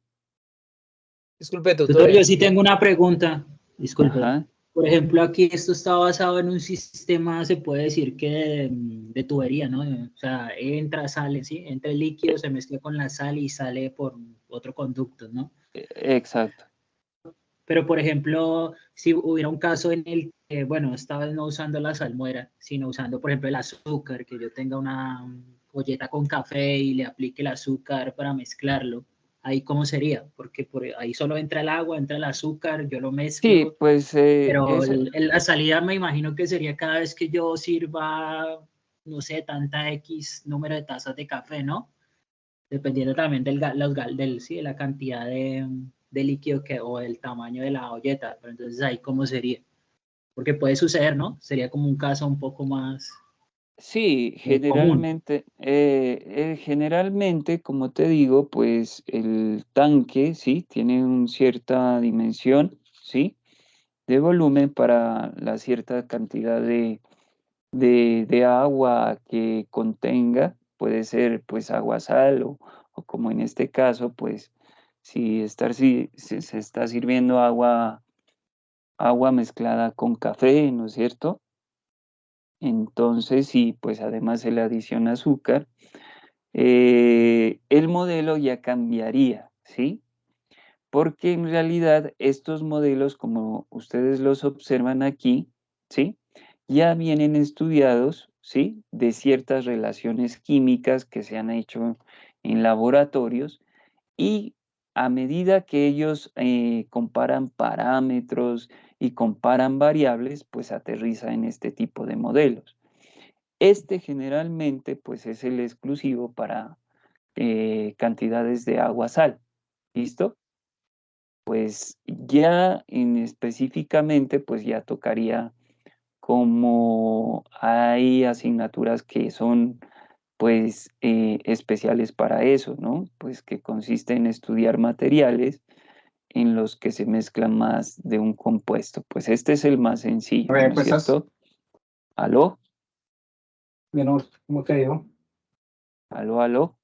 Disculpe, Tutor, tutor. yo sí tengo una pregunta. Disculpe. Ajá. Por ejemplo, aquí esto está basado en un sistema, se puede decir que de tubería, ¿no? O sea, entra, sale, ¿sí? Entra el líquido, se mezcla con la sal y sale por otro conducto, ¿no? Exacto. Pero, por ejemplo, si hubiera un caso en el que, bueno, esta vez no usando la salmuera, sino usando, por ejemplo, el azúcar, que yo tenga una olleta con café y le aplique el azúcar para mezclarlo, ¿ahí cómo sería? Porque ahí solo entra el agua, entra el azúcar, yo lo Sí, mezclo, pues pero la salida me imagino que sería cada vez que yo sirva, no sé, tanta X número de tazas de café, ¿no? Dependiendo también sí, de la cantidad de líquido o el tamaño de la olleta, pero entonces ahí cómo sería, porque puede suceder, ¿no? Sería como un caso un poco más sí, común. generalmente, como te digo, pues el tanque, sí, tiene una cierta dimensión, sí, de volumen para la cierta cantidad de agua que contenga, puede ser pues agua sal o como en este caso, pues si se está sirviendo agua mezclada con café, ¿no es cierto? Entonces, sí, pues además se le adiciona azúcar, el modelo ya cambiaría, ¿sí? Porque en realidad estos modelos, como ustedes los observan aquí, ¿sí? Ya vienen estudiados, ¿sí? De ciertas relaciones químicas que se han hecho en laboratorios y a medida que ellos comparan parámetros y comparan variables, pues aterriza en este tipo de modelos. Este generalmente, pues es el exclusivo para cantidades de agua-sal. ¿Listo? Pues ya en específicamente, pues ya tocaría como hay asignaturas que son pues especiales para eso, ¿no? Pues que consiste en estudiar materiales en los que se mezcla más de un compuesto. Pues este es el más sencillo, ¿no es cierto? ¿Aló? Menor, ¿cómo te digo? ¿Aló, aló?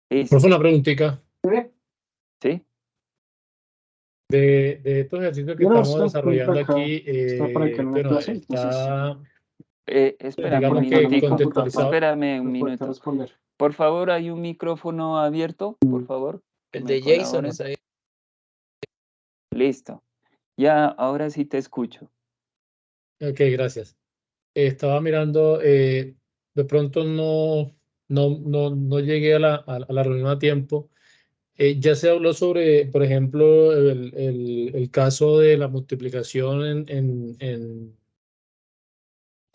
Profe, una preguntita. ¿Sí? De estos ejercicios que Yo no, estamos desarrollando aquí, está para que en una bueno, clase, entonces está, Espérame un digamos que minutico, contextualizado. espérame un para poderte minuto. responder. Por favor, hay un micrófono abierto, por favor, que El me de Jason colaboren. está ahí. Listo. Ya, ahora sí te escucho. Ok, gracias. Estaba mirando, de pronto no llegué a la reunión a tiempo. Ya se habló sobre, por ejemplo, el caso de la multiplicación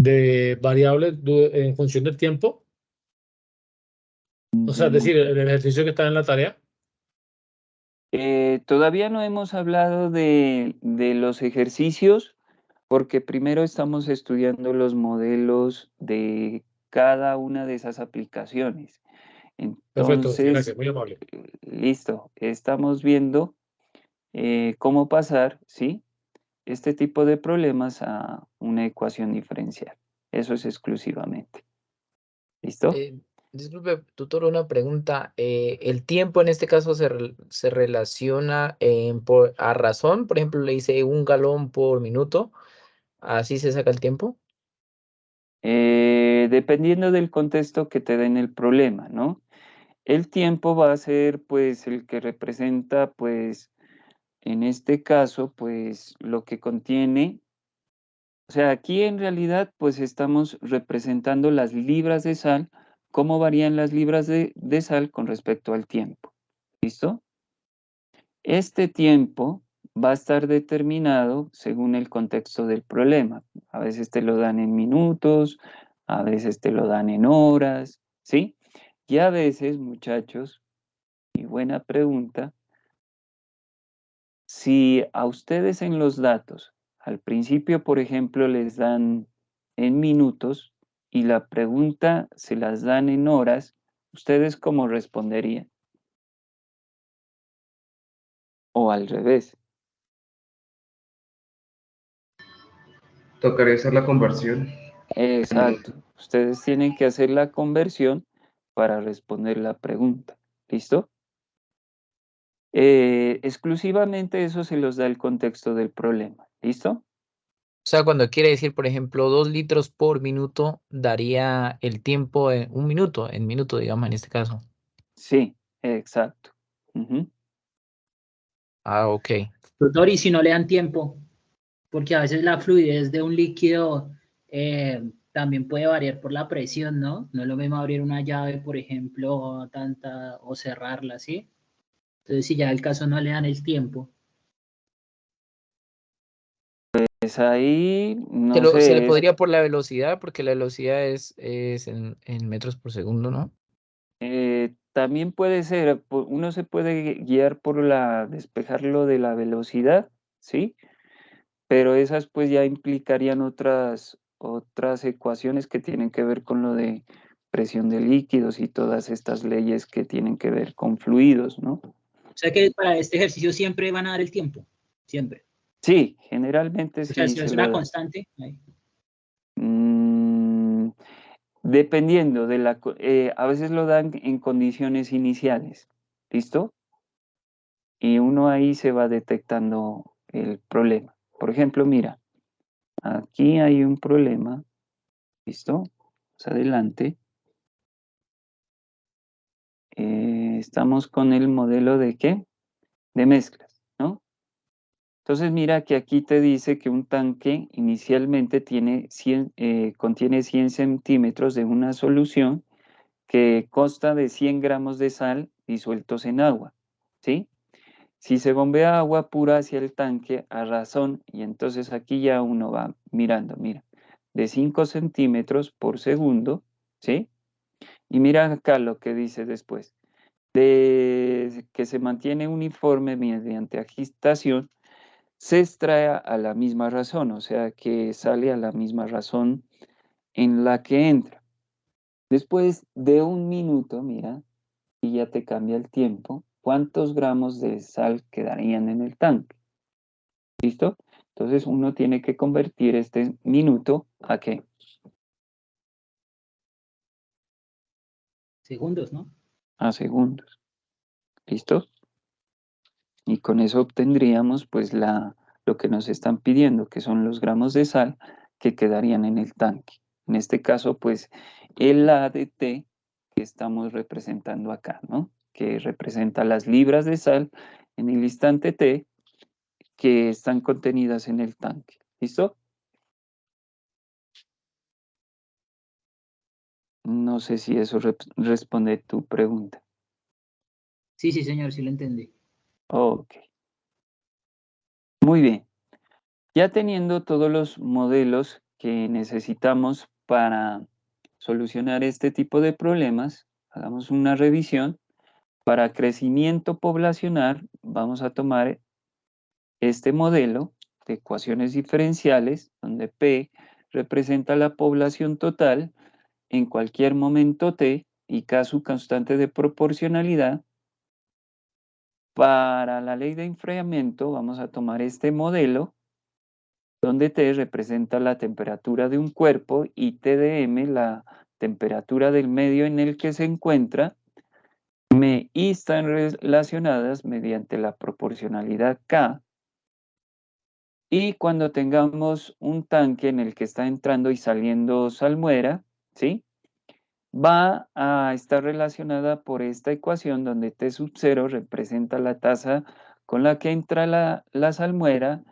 de variables en función del tiempo. O sea, es decir, el ejercicio que está en la tarea. Todavía no hemos hablado de los ejercicios porque primero estamos estudiando los modelos de cada una de esas aplicaciones. Perfecto, sí, Entonces, gracias, muy amable. listo, estamos viendo cómo pasar, ¿sí? Este tipo de problemas a una ecuación diferencial. Eso es exclusivamente. ¿Listo? Disculpe, tutor, una pregunta. ¿El tiempo en este caso se relaciona a razón? Por ejemplo, le dice 1 galón por minuto. ¿Así se saca el tiempo? Dependiendo del contexto que te den el problema, ¿no? El tiempo va a ser pues el que representa pues en este caso, pues lo que contiene, o sea, aquí en realidad pues estamos representando las libras de sal, cómo varían las libras de sal con respecto al tiempo. ¿Listo? Este tiempo va a estar determinado según el contexto del problema. A veces te lo dan en minutos, a veces te lo dan en horas, ¿sí? Y a veces, muchachos, y buena pregunta, si a ustedes en los datos, al principio, por ejemplo, les dan en minutos y la pregunta se las dan en horas, ¿ustedes cómo responderían? O al revés. Tocaría hacer la conversión. Exacto. Ustedes tienen que hacer la conversión para responder la pregunta. ¿Listo? Exclusivamente eso se los da el contexto del problema. ¿Listo? O sea, cuando quiere decir, por ejemplo, 2 litros por minuto, daría el tiempo en un minuto, digamos, en este caso. Sí, exacto. Ujú. Ah, ok. Doctor, y si no le dan tiempo, porque a veces la fluidez de un líquido también puede variar por la presión, ¿no? No es lo mismo abrir una llave, por ejemplo, tanta o cerrarla, ¿sí? Entonces, si ya el caso no le dan el tiempo. Pues ahí, no Se le sé, podría por la velocidad, porque la velocidad es en metros por segundo, ¿no? también puede ser, uno se puede guiar por despejarlo de la velocidad, ¿sí? Pero esas pues ya implicarían otras ecuaciones que tienen que ver con lo de presión de líquidos y todas estas leyes que tienen que ver con fluidos, ¿no? O sea que para este ejercicio siempre van a dar el tiempo, siempre. Sí, generalmente O sea, sí si se es lo una da. constante. Dependiendo a veces lo dan en condiciones iniciales, ¿listo? Y uno ahí se va detectando el problema. Por ejemplo, mira, aquí hay un problema, ¿listo? Más adelante. Estamos con el modelo de ¿qué? De mezclas, ¿no? Entonces mira que aquí te dice que un tanque inicialmente contiene 100 centímetros de una solución que consta de 100 gramos de sal disueltos en agua, ¿sí? Si se bombea agua pura hacia el tanque a razón, y entonces aquí ya uno va mirando, mira, de 5 centímetros por segundo, ¿sí? Y mira acá lo que dice después, de que se mantiene uniforme mediante agitación, se extrae a la misma razón, o sea que sale a la misma razón en la que entra. Después de un minuto, mira, y ya te cambia el tiempo, ¿cuántos gramos de sal quedarían en el tanque? ¿Listo? Entonces uno tiene que convertir este minuto ¿a qué? Segundos, ¿no? A segundos. ¿Listo? Y con eso obtendríamos pues lo que nos están pidiendo, que son los gramos de sal que quedarían en el tanque. En este caso, pues el ADT que estamos representando acá, ¿no? Que representa las libras de sal en el instante T que están contenidas en el tanque. ¿Listo? No sé si eso responde tu pregunta. Sí, sí, señor, sí lo entendí. Ok. Muy bien. Ya teniendo todos los modelos que necesitamos para solucionar este tipo de problemas, hagamos una revisión. Para crecimiento poblacional, vamos a tomar este modelo de ecuaciones diferenciales, donde P representa la población total en cualquier momento T y K su constante de proporcionalidad. Para la ley de enfriamiento, vamos a tomar este modelo donde T representa la temperatura de un cuerpo y T de M la temperatura del medio en el que se encuentra, y están relacionadas mediante la proporcionalidad K. Y cuando tengamos un tanque en el que está entrando y saliendo salmuera, ¿sí? Va a estar relacionada por esta ecuación donde T sub 0 representa la tasa con la que entra la salmuera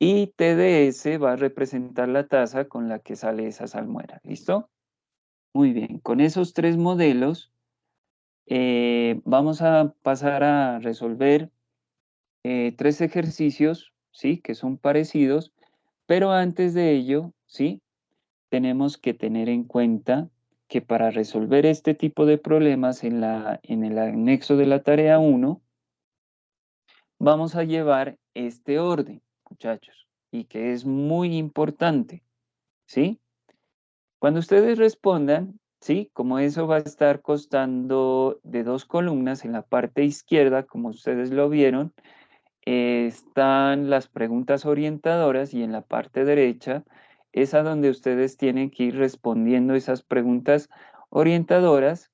y TDS va a representar la tasa con la que sale esa salmuera. ¿Listo? Muy bien, con esos tres modelos vamos a pasar a resolver tres ejercicios, ¿sí? Que son parecidos, pero antes de ello, ¿sí? Tenemos que tener en cuenta que para resolver este tipo de problemas en el anexo de la tarea 1, vamos a llevar este orden, muchachos, y que es muy importante, ¿sí? Cuando ustedes respondan, ¿sí? Como eso va a estar constando de 2 columnas en la parte izquierda, como ustedes lo vieron, están las preguntas orientadoras y en la parte derecha es a donde ustedes tienen que ir respondiendo esas preguntas orientadoras.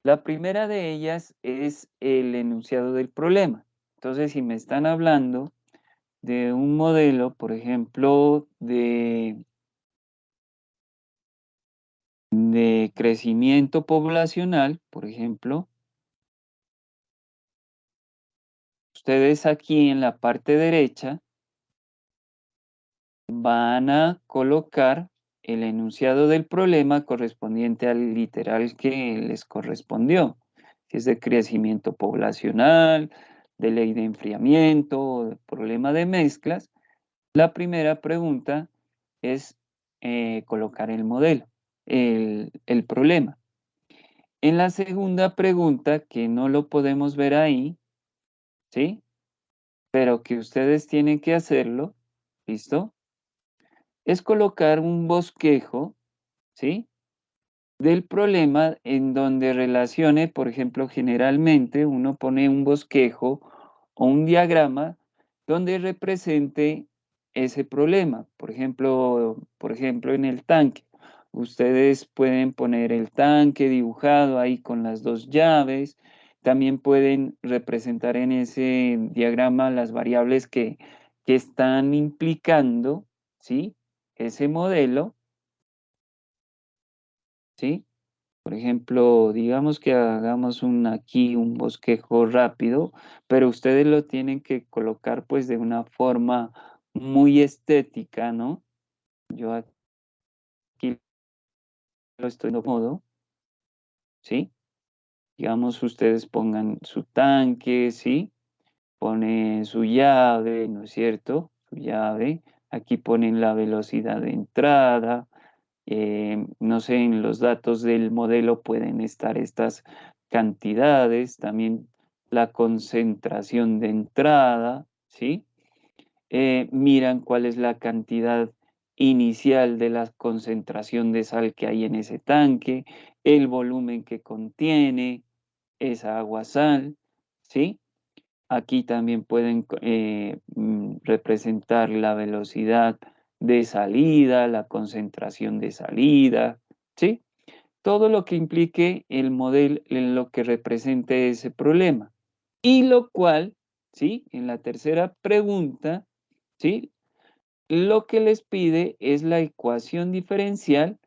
La primera de ellas es el enunciado del problema. Entonces, si me están hablando de un modelo, por ejemplo, de crecimiento poblacional, por ejemplo, ustedes aquí en la parte derecha van a colocar el enunciado del problema correspondiente al literal que les correspondió, que es de crecimiento poblacional, de ley de enfriamiento o de problema de mezclas. La primera pregunta es colocar el modelo, el problema. En la segunda pregunta, que no lo podemos ver ahí, ¿sí? Pero que ustedes tienen que hacerlo, ¿listo? Es colocar un bosquejo, ¿sí? Del problema en donde relacione, por ejemplo, generalmente uno pone un bosquejo o un diagrama donde represente ese problema. Por ejemplo, en el tanque. Ustedes pueden poner el tanque dibujado ahí con las 2 llaves. También pueden representar en ese diagrama las variables que están implicando, ¿sí? Ese modelo, ¿sí? Por ejemplo, digamos que hagamos aquí un bosquejo rápido, pero ustedes lo tienen que colocar pues de una forma muy estética, ¿no? Yo aquí lo estoy de modo, ¿sí? Digamos, ustedes pongan su tanque, ¿sí? Pone su llave, ¿no es cierto? Su llave. Aquí ponen la velocidad de entrada. No sé, en los datos del modelo pueden estar estas cantidades, también la concentración de entrada, ¿sí? Miran cuál es la cantidad inicial de la concentración de sal que hay en ese tanque, el volumen que contiene esa agua sal, ¿sí? Aquí también pueden representar la velocidad de salida, la concentración de salida, ¿sí? Todo lo que implique el modelo en lo que represente ese problema. Y lo cual, ¿sí? En la tercera pregunta, ¿sí? Lo que les pide es la ecuación diferencial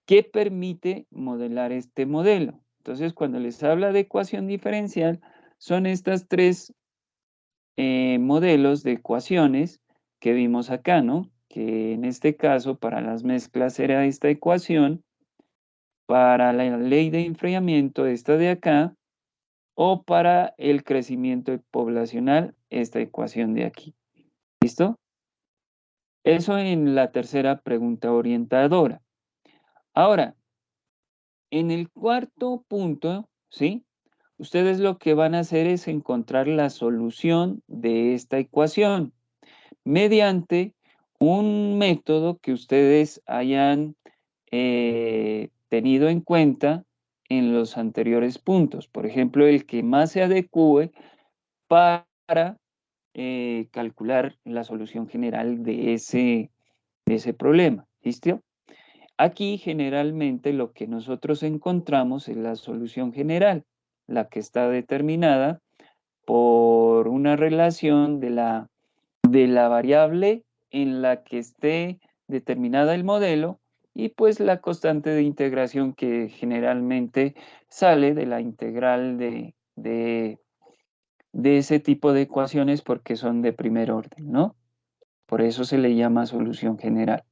que permite modelar este modelo. Entonces, cuando les habla de ecuación diferencial, son estas tres modelos de ecuaciones que vimos acá, ¿no? Que en este caso para las mezclas era esta ecuación, para la ley de enfriamiento esta de acá, o para el crecimiento poblacional esta ecuación de aquí. ¿Listo? Eso en la tercera pregunta orientadora. Ahora, en el cuarto punto, ¿sí? Ustedes lo que van a hacer es encontrar la solución de esta ecuación mediante un método que ustedes hayan tenido en cuenta en los anteriores puntos. Por ejemplo, el que más se adecue para calcular la solución general de ese problema. ¿Listo? Aquí generalmente lo que nosotros encontramos es la solución general, la que está determinada por una relación de la variable en la que esté determinada el modelo y pues la constante de integración que generalmente sale de la integral de de ese tipo de ecuaciones porque son de primer orden, ¿no? Por eso se le llama solución general.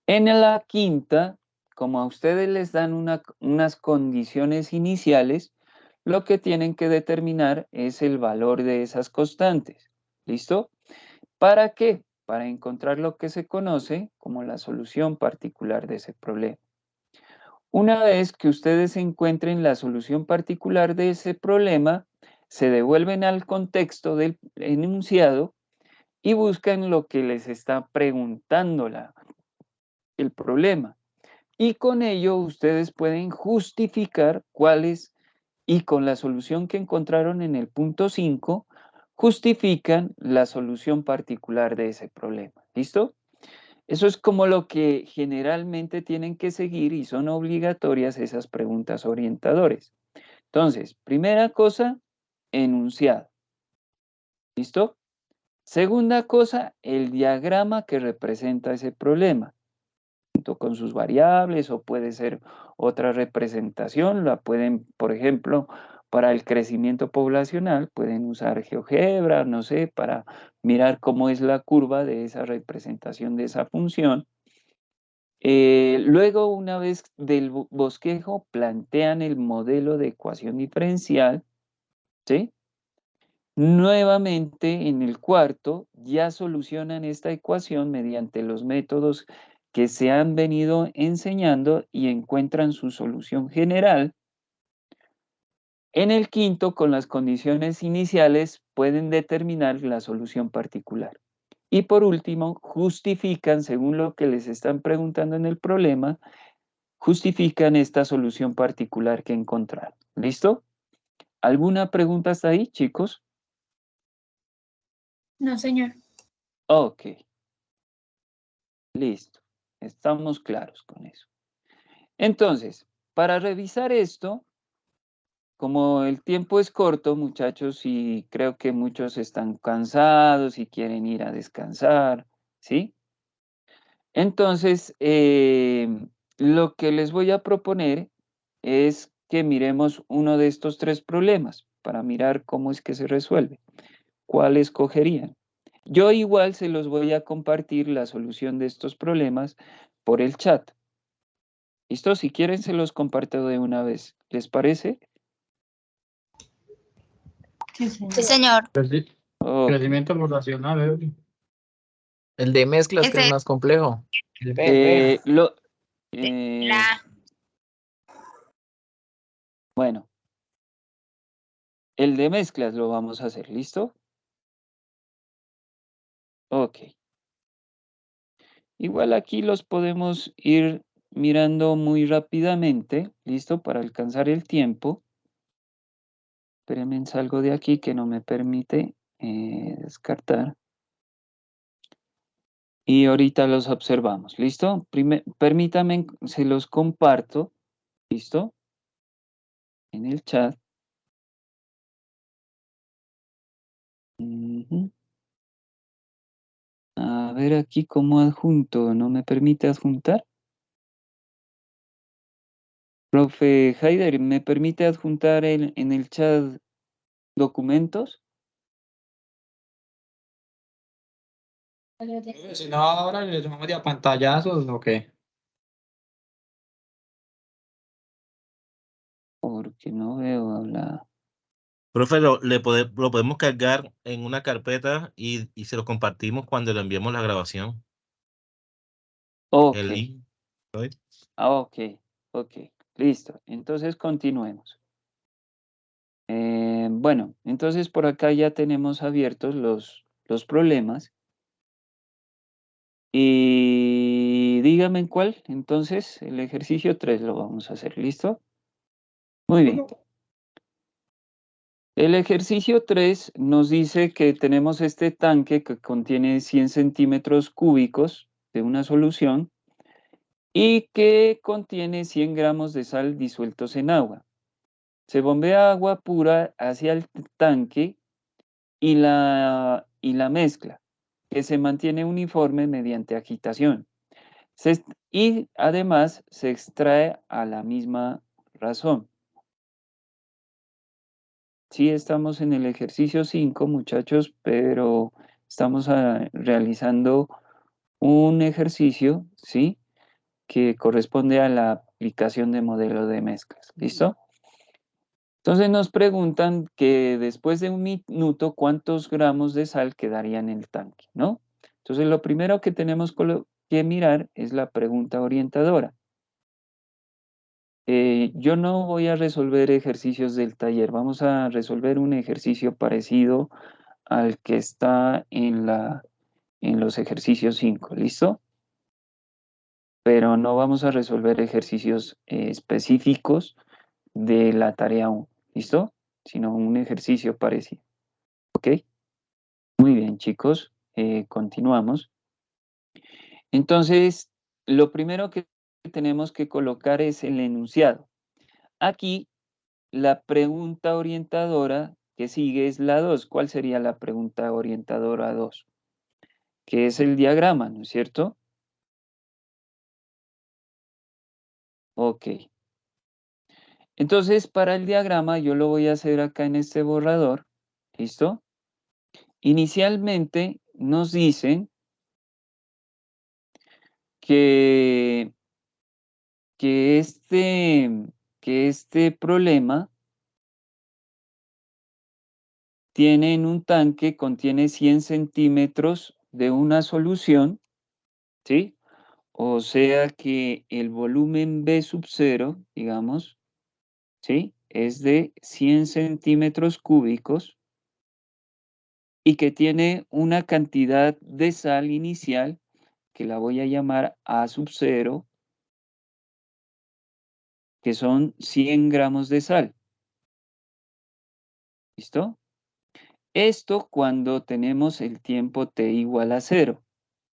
En la quinta, como a ustedes les dan unas condiciones iniciales, lo que tienen que determinar es el valor de esas constantes. ¿Listo? ¿Para qué? Para encontrar lo que se conoce como la solución particular de ese problema. Una vez que ustedes encuentren la solución particular de ese problema, se devuelven al contexto del enunciado y buscan lo que les está preguntando el problema. Y con ello ustedes pueden justificar cuáles, y con la solución que encontraron en el punto 5, justifican la solución particular de ese problema. ¿Listo? Eso es como lo que generalmente tienen que seguir y son obligatorias esas preguntas orientadores. Entonces, primera cosa, enunciado. ¿Listo? Segunda cosa, el diagrama que representa ese problema, junto con sus variables, o puede ser otra representación. La pueden, por ejemplo, para el crecimiento poblacional, pueden usar GeoGebra, no sé, para mirar cómo es la curva de esa representación de esa función. Luego, una vez del bosquejo, plantean el modelo de ecuación diferencial, ¿sí? Nuevamente, en el cuarto, ya solucionan esta ecuación mediante los métodos que se han venido enseñando y encuentran su solución general. En el quinto, con las condiciones iniciales, pueden determinar la solución particular. Y por último, justifican, según lo que les están preguntando en el problema, justifican esta solución particular que encontraron. ¿Listo? ¿Alguna pregunta hasta ahí, chicos? No, señor. Ok. Listo. Estamos claros con eso. Entonces, para revisar esto, como el tiempo es corto, muchachos, y creo que muchos están cansados y quieren ir a descansar, ¿sí? Entonces, lo que les voy a proponer es que miremos uno de estos tres problemas para mirar cómo es que se resuelve. ¿Cuál escogerían? Yo igual se los voy a compartir la solución de estos problemas por el chat. ¿Listo? Si quieren se los comparto de una vez. ¿Les parece? Sí, señor. Ok. Crecimiento poblacional. El de mezclas, que es Ese- más complejo. El B, Eh, B. lo, eh, La bueno, el de mezclas lo vamos a hacer. ¿Listo? Ok. Igual aquí los podemos ir mirando muy rápidamente. ¿Listo? Para alcanzar el tiempo. Espérenme, salgo de aquí que no me permite descartar. Y ahorita los observamos. ¿Listo? Permítanme, se los comparto. ¿Listo? En el chat. Ujú. A ver aquí cómo adjunto. ¿No me permite adjuntar? Profe Haider, ¿me permite adjuntar en el chat documentos? Si no, ahora le tomamos de a pantallazos o qué. Porque no veo hablar. Profe, lo podemos cargar en una carpeta y se lo compartimos cuando le enviemos la grabación. Ok. El link. ¿Sí? Ok. Ok. Listo. Entonces continuemos. Bueno, entonces por acá ya tenemos abiertos los problemas. Y dígame en cuál. Entonces, el ejercicio 3 lo vamos a hacer. ¿Listo? Muy bien. El ejercicio 3 nos dice que tenemos este tanque que contiene 100 centímetros cúbicos de una solución y que contiene 100 gramos de sal disueltos en agua. Se bombea agua pura hacia el tanque y la mezcla, que se mantiene uniforme mediante agitación. Y además se extrae a la misma razón. sí estamos en el ejercicio 5, muchachos, pero estamos realizando un ejercicio, ¿sí? Que corresponde a la aplicación de modelo de mezclas. ¿Listo? Entonces nos preguntan que después de 1 minuto, ¿cuántos gramos de sal quedarían en el tanque? ¿No? Entonces lo primero que tenemos que mirar es la pregunta orientadora. Yo no voy a resolver ejercicios del taller, vamos a resolver un ejercicio parecido al que está en los ejercicios 5, ¿listo? Pero no vamos a resolver ejercicios específicos de la tarea 1, ¿listo? Sino un ejercicio parecido, ¿ok? Muy bien, chicos, continuamos. Entonces, lo primero que tenemos que colocar es el enunciado. Aquí, la pregunta orientadora que sigue es la 2. ¿Cuál sería la pregunta orientadora 2? Que es el diagrama, ¿no es cierto? Ok. Entonces, para el diagrama, yo lo voy a hacer acá en este borrador. ¿Listo? Inicialmente nos dicen que, que este problema tiene en un tanque, contiene 100 centímetros de una solución, ¿sí? O sea que el volumen B sub 0, digamos, ¿sí? Es de 100 centímetros cúbicos y que tiene una cantidad de sal inicial que la voy a llamar A sub 0, que son 100 gramos de sal. ¿Listo? Esto cuando tenemos el tiempo t igual a 0.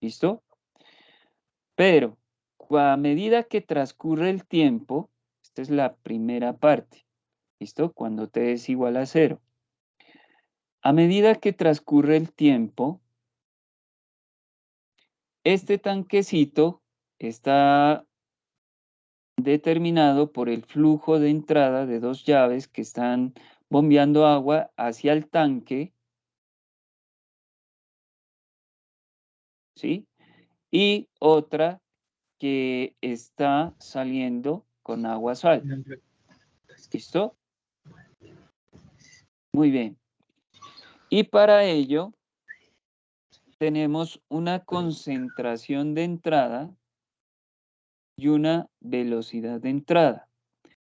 ¿Listo? Pero a medida que transcurre el tiempo, esta es la primera parte. ¿Listo? Cuando t es igual a 0. A medida que transcurre el tiempo, este tanquecito está determinado por el flujo de entrada de 2 llaves que están bombeando agua hacia el tanque, ¿sí? Y otra que está saliendo con agua sal. ¿Listo? Muy bien. Y para ello tenemos una concentración de entrada y una velocidad de entrada.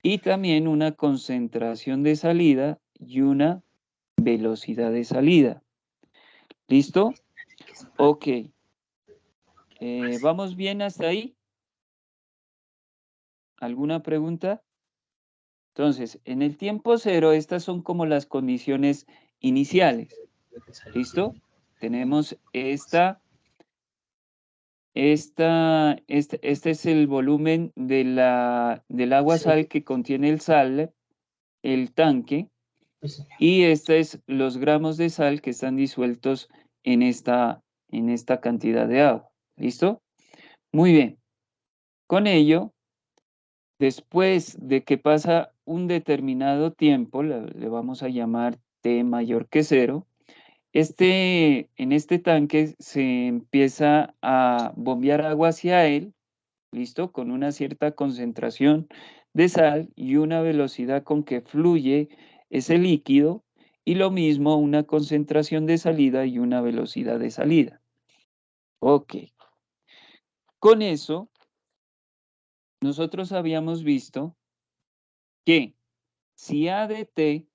Y también una concentración de salida y una velocidad de salida. ¿Listo? Ok. ¿Vamos bien hasta ahí? ¿Alguna pregunta? Entonces, en el tiempo cero, estas son como las condiciones iniciales. ¿Listo? Tenemos este es el volumen del agua sal que contiene el tanque, y este es los gramos de sal que están disueltos en esta cantidad de agua. ¿Listo? Muy bien. Con ello, después de que pasa un determinado tiempo, le vamos a llamar t mayor que 0, en este tanque se empieza a bombear agua hacia él, ¿listo? Con una cierta concentración de sal y una velocidad con que fluye ese líquido, y lo mismo una concentración de salida y una velocidad de salida. Ok. Con eso, nosotros habíamos visto que si A de t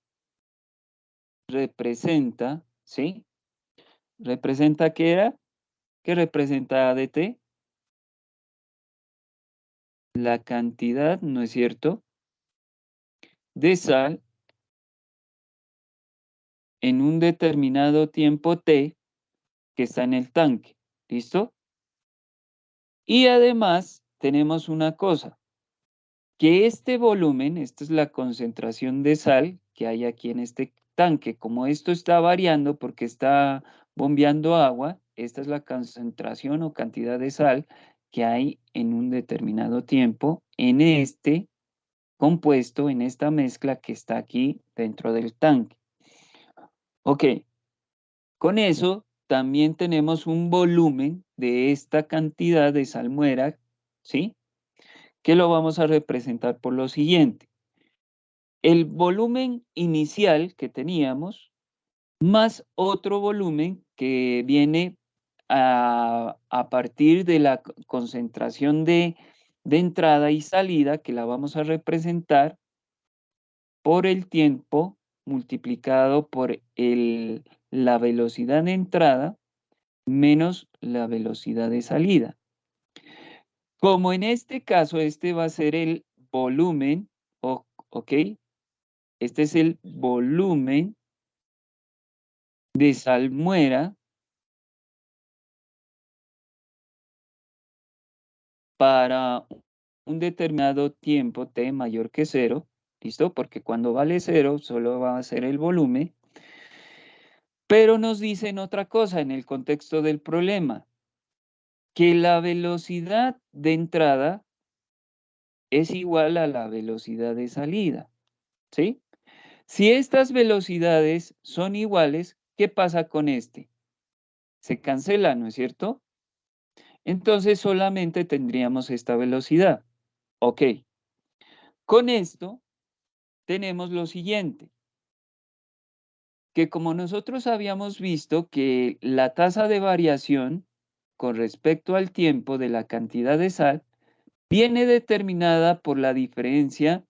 representa, ¿sí? ¿Representa qué era? ¿Qué representa A de t? La cantidad, ¿no es cierto?, de sal en un determinado tiempo t que está en el tanque. ¿Listo? Y además tenemos una cosa, que este volumen, esta es la concentración de sal que hay aquí en este tanque. Como esto está variando porque está bombeando agua, esta es la concentración o cantidad de sal que hay en un determinado tiempo en este compuesto, en esta mezcla que está aquí dentro del tanque. Ok, con eso también tenemos un volumen de esta cantidad de salmuera, ¿sí? Que lo vamos a representar por lo siguiente. El volumen inicial que teníamos, más otro volumen que viene a partir de la concentración de entrada y salida, que la vamos a representar por el tiempo multiplicado por la velocidad de entrada menos la velocidad de salida. Como en este caso, este va a ser el volumen, ¿ok? Este es el volumen de salmuera para un determinado tiempo t mayor que 0, ¿listo? Porque cuando vale 0 solo va a ser el volumen. Pero nos dicen otra cosa en el contexto del problema, que la velocidad de entrada es igual a la velocidad de salida, ¿sí? Si estas velocidades son iguales, ¿qué pasa con este? Se cancela, ¿no es cierto? Entonces solamente tendríamos esta velocidad. Ok. Con esto tenemos lo siguiente, que como nosotros habíamos visto que la tasa de variación con respecto al tiempo de la cantidad de sal viene determinada por la diferencia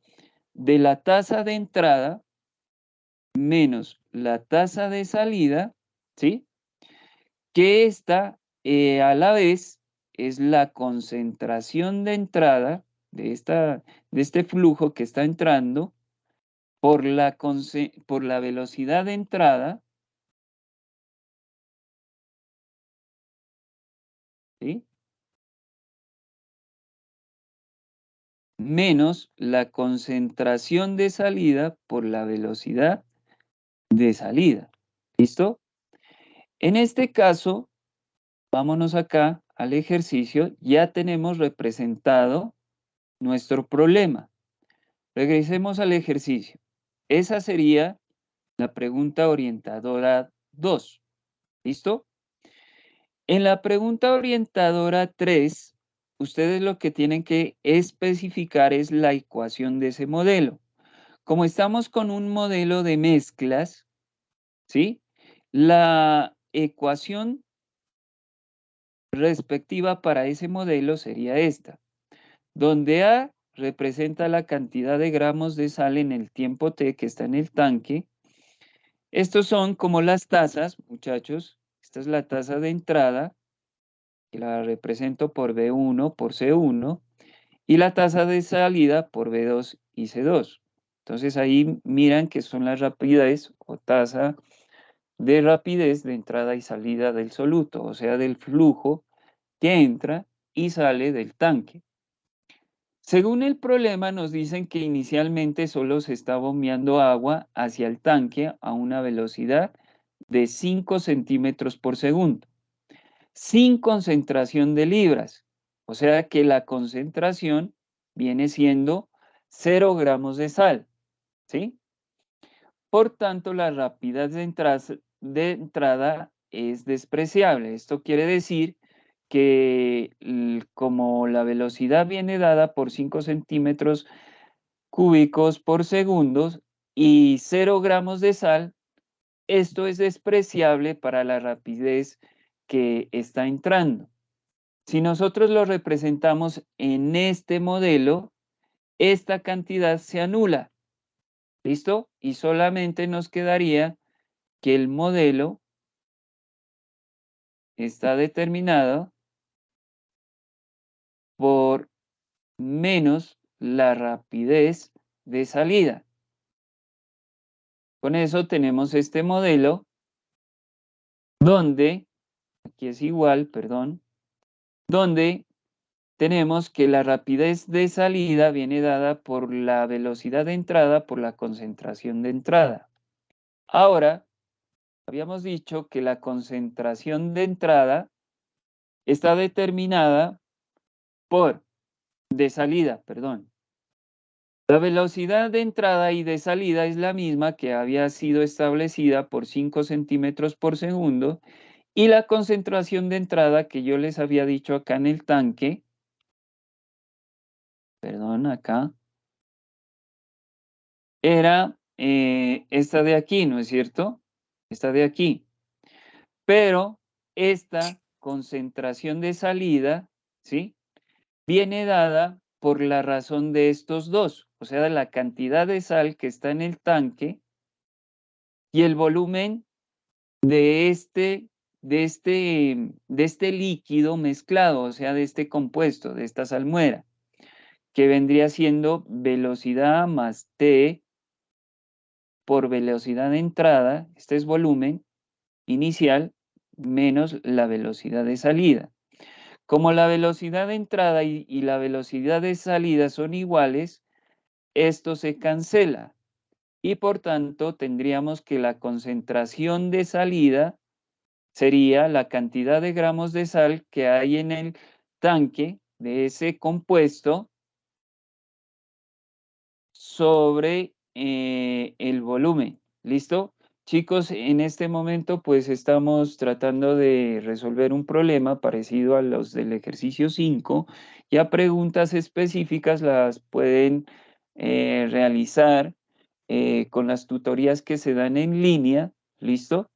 de la tasa de entrada menos la tasa de salida, ¿sí? Que esta a la vez es la concentración de entrada de este flujo que está entrando por la velocidad de entrada, ¿sí? Menos la concentración de salida por la velocidad de salida. ¿Listo? En este caso, vámonos acá al ejercicio, ya tenemos representado nuestro problema. Regresemos al ejercicio. Esa sería la pregunta orientadora 2. ¿Listo? En la pregunta orientadora 3, ustedes lo que tienen que especificar es la ecuación de ese modelo. Como estamos con un modelo de mezclas, ¿sí? La ecuación respectiva para ese modelo sería esta, donde A representa la cantidad de gramos de sal en el tiempo T que está en el tanque. Estos son como las tasas, muchachos. Esta es la tasa de entrada, que la represento por B1 por C1, y la tasa de salida por B2 y C2. Entonces ahí miran que son las rapidez o tasa de rapidez de entrada y salida del soluto, o sea, del flujo que entra y sale del tanque. Según el problema, nos dicen que inicialmente solo se está bombeando agua hacia el tanque a una velocidad de 5 centímetros por segundo, sin concentración de libras. O sea que la concentración viene siendo 0 gramos de sal, ¿sí? Por tanto, la rapidez de entrada es despreciable. Esto quiere decir que como la velocidad viene dada por 5 centímetros cúbicos por segundo y 0 gramos de sal, esto es despreciable para la rapidez que está entrando. Si nosotros lo representamos en este modelo, esta cantidad se anula. ¿Listo? Y solamente nos quedaría que el modelo está determinado por menos la rapidez de salida. Con eso tenemos este modelo donde, aquí es igual, perdón, donde tenemos que la rapidez de salida viene dada por la velocidad de entrada por la concentración de entrada. Ahora, habíamos dicho que la concentración de entrada está determinada por, de salida, perdón, La velocidad de entrada y de salida es la misma que había sido establecida por 5 centímetros por segundo y la concentración de entrada que yo les había dicho acá en el tanque, perdón, acá, era esta de aquí, ¿no es cierto? Esta de aquí. Pero esta concentración de salida, ¿sí? Viene dada por la razón de estos dos, o sea, de la cantidad de sal que está en el tanque y el volumen de este líquido mezclado, o sea, de este compuesto, de esta salmuera, que vendría siendo velocidad más T por velocidad de entrada, este es volumen inicial, menos la velocidad de salida. Como la velocidad de entrada y la velocidad de salida son iguales, esto se cancela y por tanto tendríamos que la concentración de salida sería la cantidad de gramos de sal que hay en el tanque de ese compuesto sobre el volumen. ¿Listo? Chicos, en este momento pues estamos tratando de resolver un problema parecido a los del ejercicio 5. Ya preguntas específicas las pueden realizar con las tutorías que se dan en línea, ¿listo?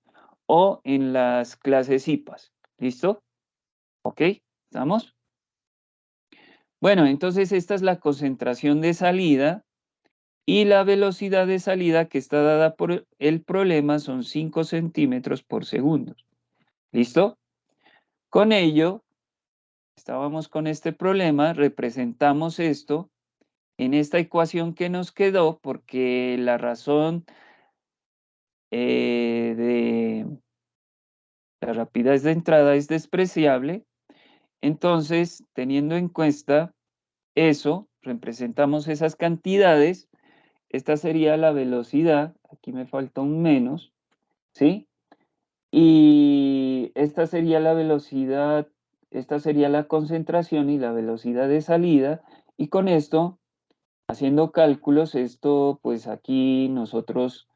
O en las clases IPAS, ¿listo? ¿Ok? ¿Estamos? Bueno, entonces esta es la concentración de salida y la velocidad de salida que está dada por el problema son 5 centímetros por segundo. ¿Listo? Con ello, estábamos con este problema, representamos esto en esta ecuación que nos quedó porque la razón de la rapidez de entrada es despreciable. Entonces, teniendo en cuenta eso, representamos esas cantidades. Esta sería la velocidad, aquí me falta un menos, ¿sí? Y esta sería la velocidad, esta sería la concentración y la velocidad de salida. Y con esto, haciendo cálculos, esto pues aquí nosotros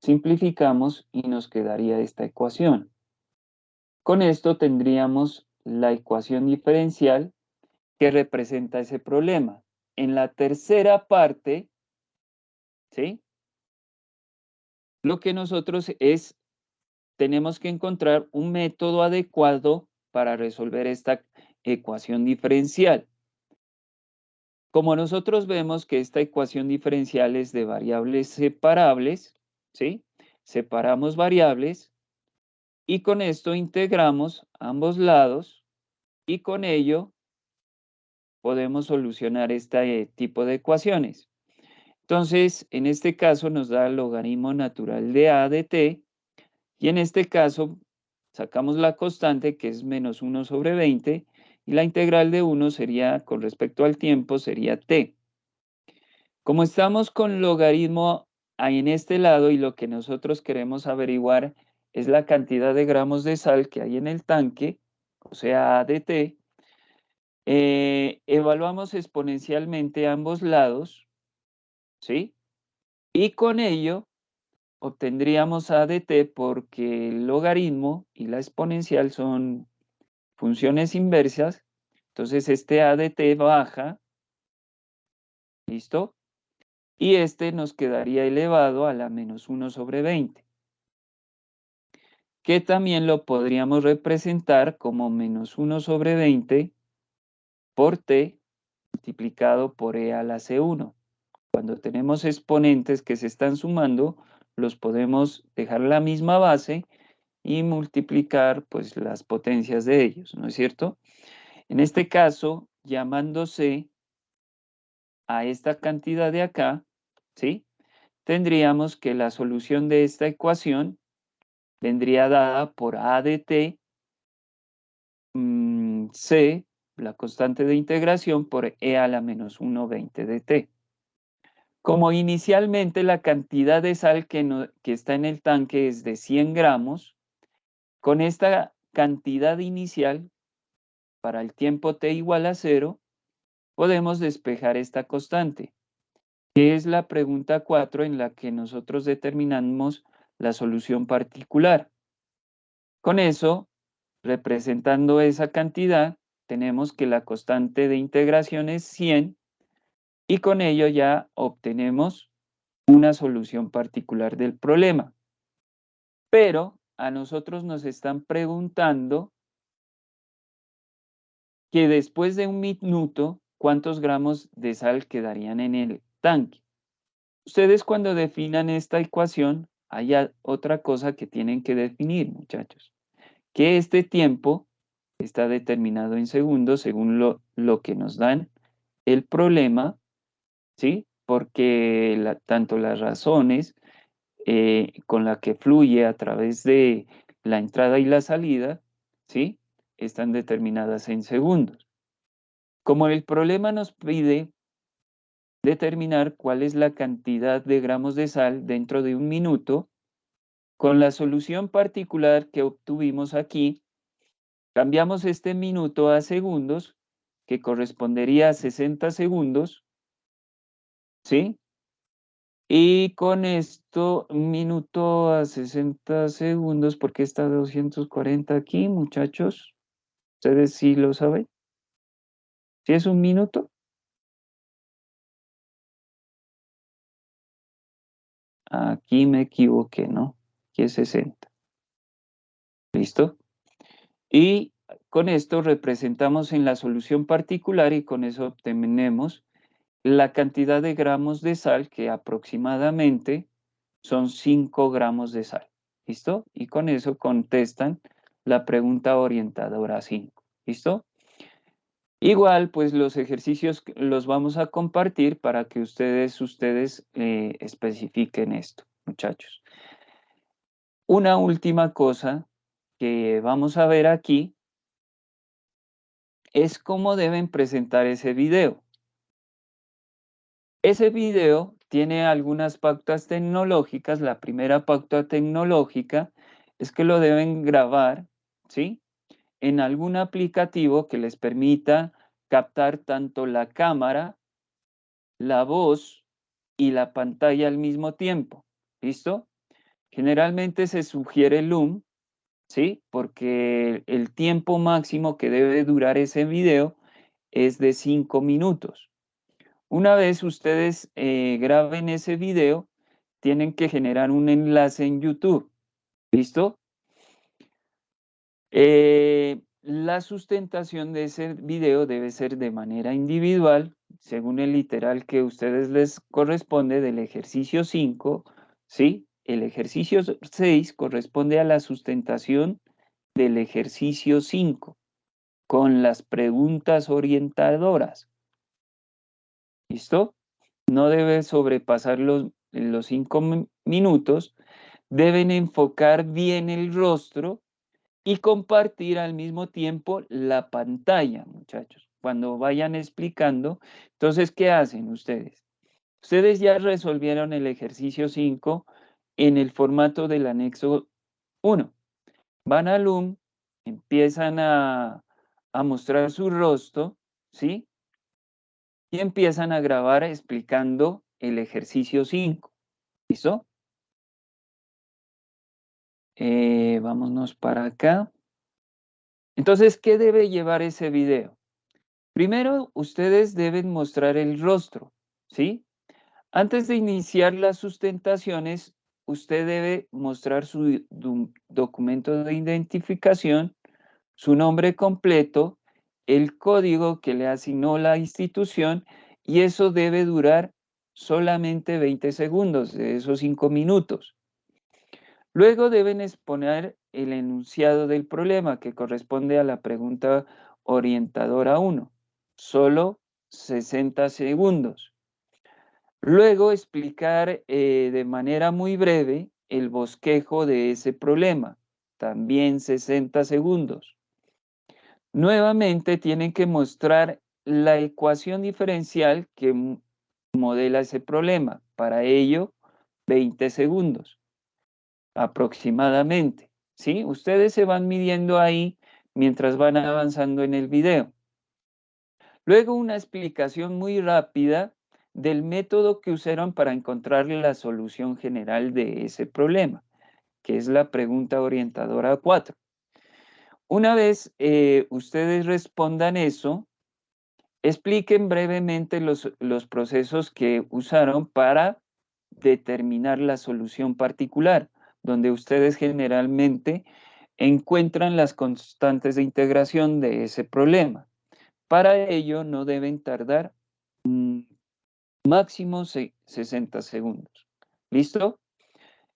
simplificamos y nos quedaría esta ecuación. Con esto tendríamos la ecuación diferencial que representa ese problema. En la tercera parte, ¿sí? Lo que nosotros tenemos que encontrar un método adecuado para resolver esta ecuación diferencial. Como nosotros vemos que esta ecuación diferencial es de variables separables, ¿sí? Separamos variables y con esto integramos ambos lados y con ello podemos solucionar este tipo de ecuaciones. Entonces, en este caso nos da el logaritmo natural de a de t y en este caso sacamos la constante que es menos 1 sobre 20 y la integral de 1 sería, con respecto al tiempo, sería t. Como estamos con logaritmo ahí en este lado y lo que nosotros queremos averiguar es la cantidad de gramos de sal que hay en el tanque, o sea, a de t, evaluamos exponencialmente ambos lados, ¿sí? Y con ello obtendríamos a de t porque el logaritmo y la exponencial son funciones inversas, entonces este a de t baja, ¿listo? Y este nos quedaría elevado a la menos 1 sobre 20, que también lo podríamos representar como menos 1 sobre 20 por t multiplicado por e a la c1. Cuando tenemos exponentes que se están sumando, los podemos dejar la misma base y multiplicar pues las potencias de ellos, ¿no es cierto? En este caso, llamándose a esta cantidad de acá, ¿sí? Tendríamos que la solución de esta ecuación vendría dada por a de t, c, la constante de integración, por e a la menos 1/20 de t. Como inicialmente la cantidad de sal que está en el tanque es de 100 gramos, con esta cantidad inicial, para el tiempo t igual a 0, podemos despejar esta constante. que es la pregunta 4 en la que nosotros determinamos la solución particular. Con eso, representando esa cantidad, tenemos que la constante de integración es 100 y con ello ya obtenemos una solución particular del problema. Pero a nosotros nos están preguntando que después de 1 minuto, ¿cuántos gramos de sal quedarían en el tanque? Ustedes cuando definan esta ecuación, hay otra cosa que tienen que definir, muchachos, que este tiempo está determinado en segundos según lo que nos dan el problema, ¿sí? Porque tanto las razones con la que fluye a través de la entrada y la salida, ¿sí? Están determinadas en segundos. Como el problema nos pide determinar cuál es la cantidad de gramos de sal dentro de 1 minuto, con la solución particular que obtuvimos aquí, cambiamos este minuto a segundos, que correspondería a 60 segundos, ¿sí? Y con esto, 1 minuto a 60 segundos, ¿por qué está 240 aquí, muchachos? ¿Ustedes sí lo saben? ¿Sí es 1 minuto? Aquí me equivoqué, ¿no? Aquí es 60. ¿Listo? Y con esto representamos en la solución particular y con eso obtenemos la cantidad de gramos de sal, que aproximadamente son 5 gramos de sal. ¿Listo? Y con eso contestan la pregunta orientadora 5. ¿Listo? Igual, pues los ejercicios los vamos a compartir para que ustedes especifiquen esto, muchachos. Una última cosa que vamos a ver aquí es cómo deben presentar ese video. Ese video tiene algunas pautas tecnológicas. La primera pauta tecnológica es que lo deben grabar, ¿sí? En algún aplicativo que les permita captar tanto la cámara, la voz y la pantalla al mismo tiempo. ¿Listo? Generalmente se sugiere Loom, ¿sí? Porque el tiempo máximo que debe durar ese video es de 5 minutos. Una vez ustedes graben ese video, tienen que generar un enlace en YouTube. ¿Listo? La sustentación de ese video debe ser de manera individual, según el literal que a ustedes les corresponde del ejercicio 5, ¿sí? El ejercicio 6 corresponde a la sustentación del ejercicio 5, con las preguntas orientadoras. ¿Listo? No debe sobrepasar los 5 minutos, deben enfocar bien el rostro y compartir al mismo tiempo la pantalla, muchachos. Cuando vayan explicando, entonces, ¿qué hacen ustedes? Ustedes ya resolvieron el ejercicio 5 en el formato del anexo 1. Van a Loom, empiezan a mostrar su rostro, ¿sí? Y empiezan a grabar explicando el ejercicio 5. ¿Listo? Vámonos para acá. Entonces, ¿qué debe llevar ese video? Primero, ustedes deben mostrar el rostro, ¿sí? Antes de iniciar las sustentaciones, usted debe mostrar su documento de identificación, su nombre completo, el código que le asignó la institución y eso debe durar solamente 20 segundos de esos 5 minutos. Luego deben exponer el enunciado del problema que corresponde a la pregunta orientadora 1, solo 60 segundos. Luego explicar de manera muy breve el bosquejo de ese problema, también 60 segundos. Nuevamente tienen que mostrar la ecuación diferencial que modela ese problema. Para ello, 20 segundos aproximadamente, ¿sí? Ustedes se van midiendo ahí mientras van avanzando en el video. Luego una explicación muy rápida del método que usaron para encontrar la solución general de ese problema, que es la pregunta orientadora 4. Una vez ustedes respondan eso, expliquen brevemente los procesos que usaron para determinar la solución particular, donde ustedes generalmente encuentran las constantes de integración de ese problema. Para ello no deben tardar máximo 60 segundos. ¿Listo?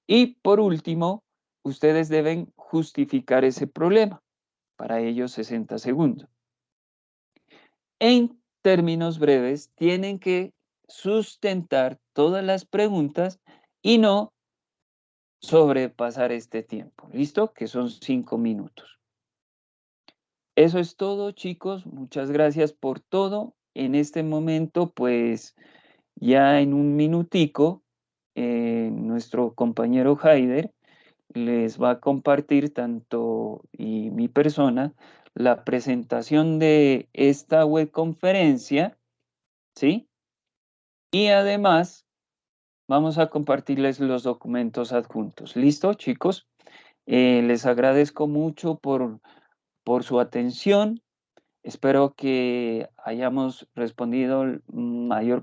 Y por último, ustedes deben justificar ese problema. Para ello 60 segundos. En términos breves, tienen que sustentar todas las preguntas y no sobrepasar este tiempo. ¿Listo? Que son 5 minutos. Eso es todo, chicos. Muchas gracias por todo. En este momento, pues, ya en un minutico, nuestro compañero Haider les va a compartir tanto y mi persona la presentación de esta webconferencia, ¿sí? Y además vamos a compartirles los documentos adjuntos. ¿Listo, chicos? Les agradezco mucho por su atención. Espero que hayamos respondido mayor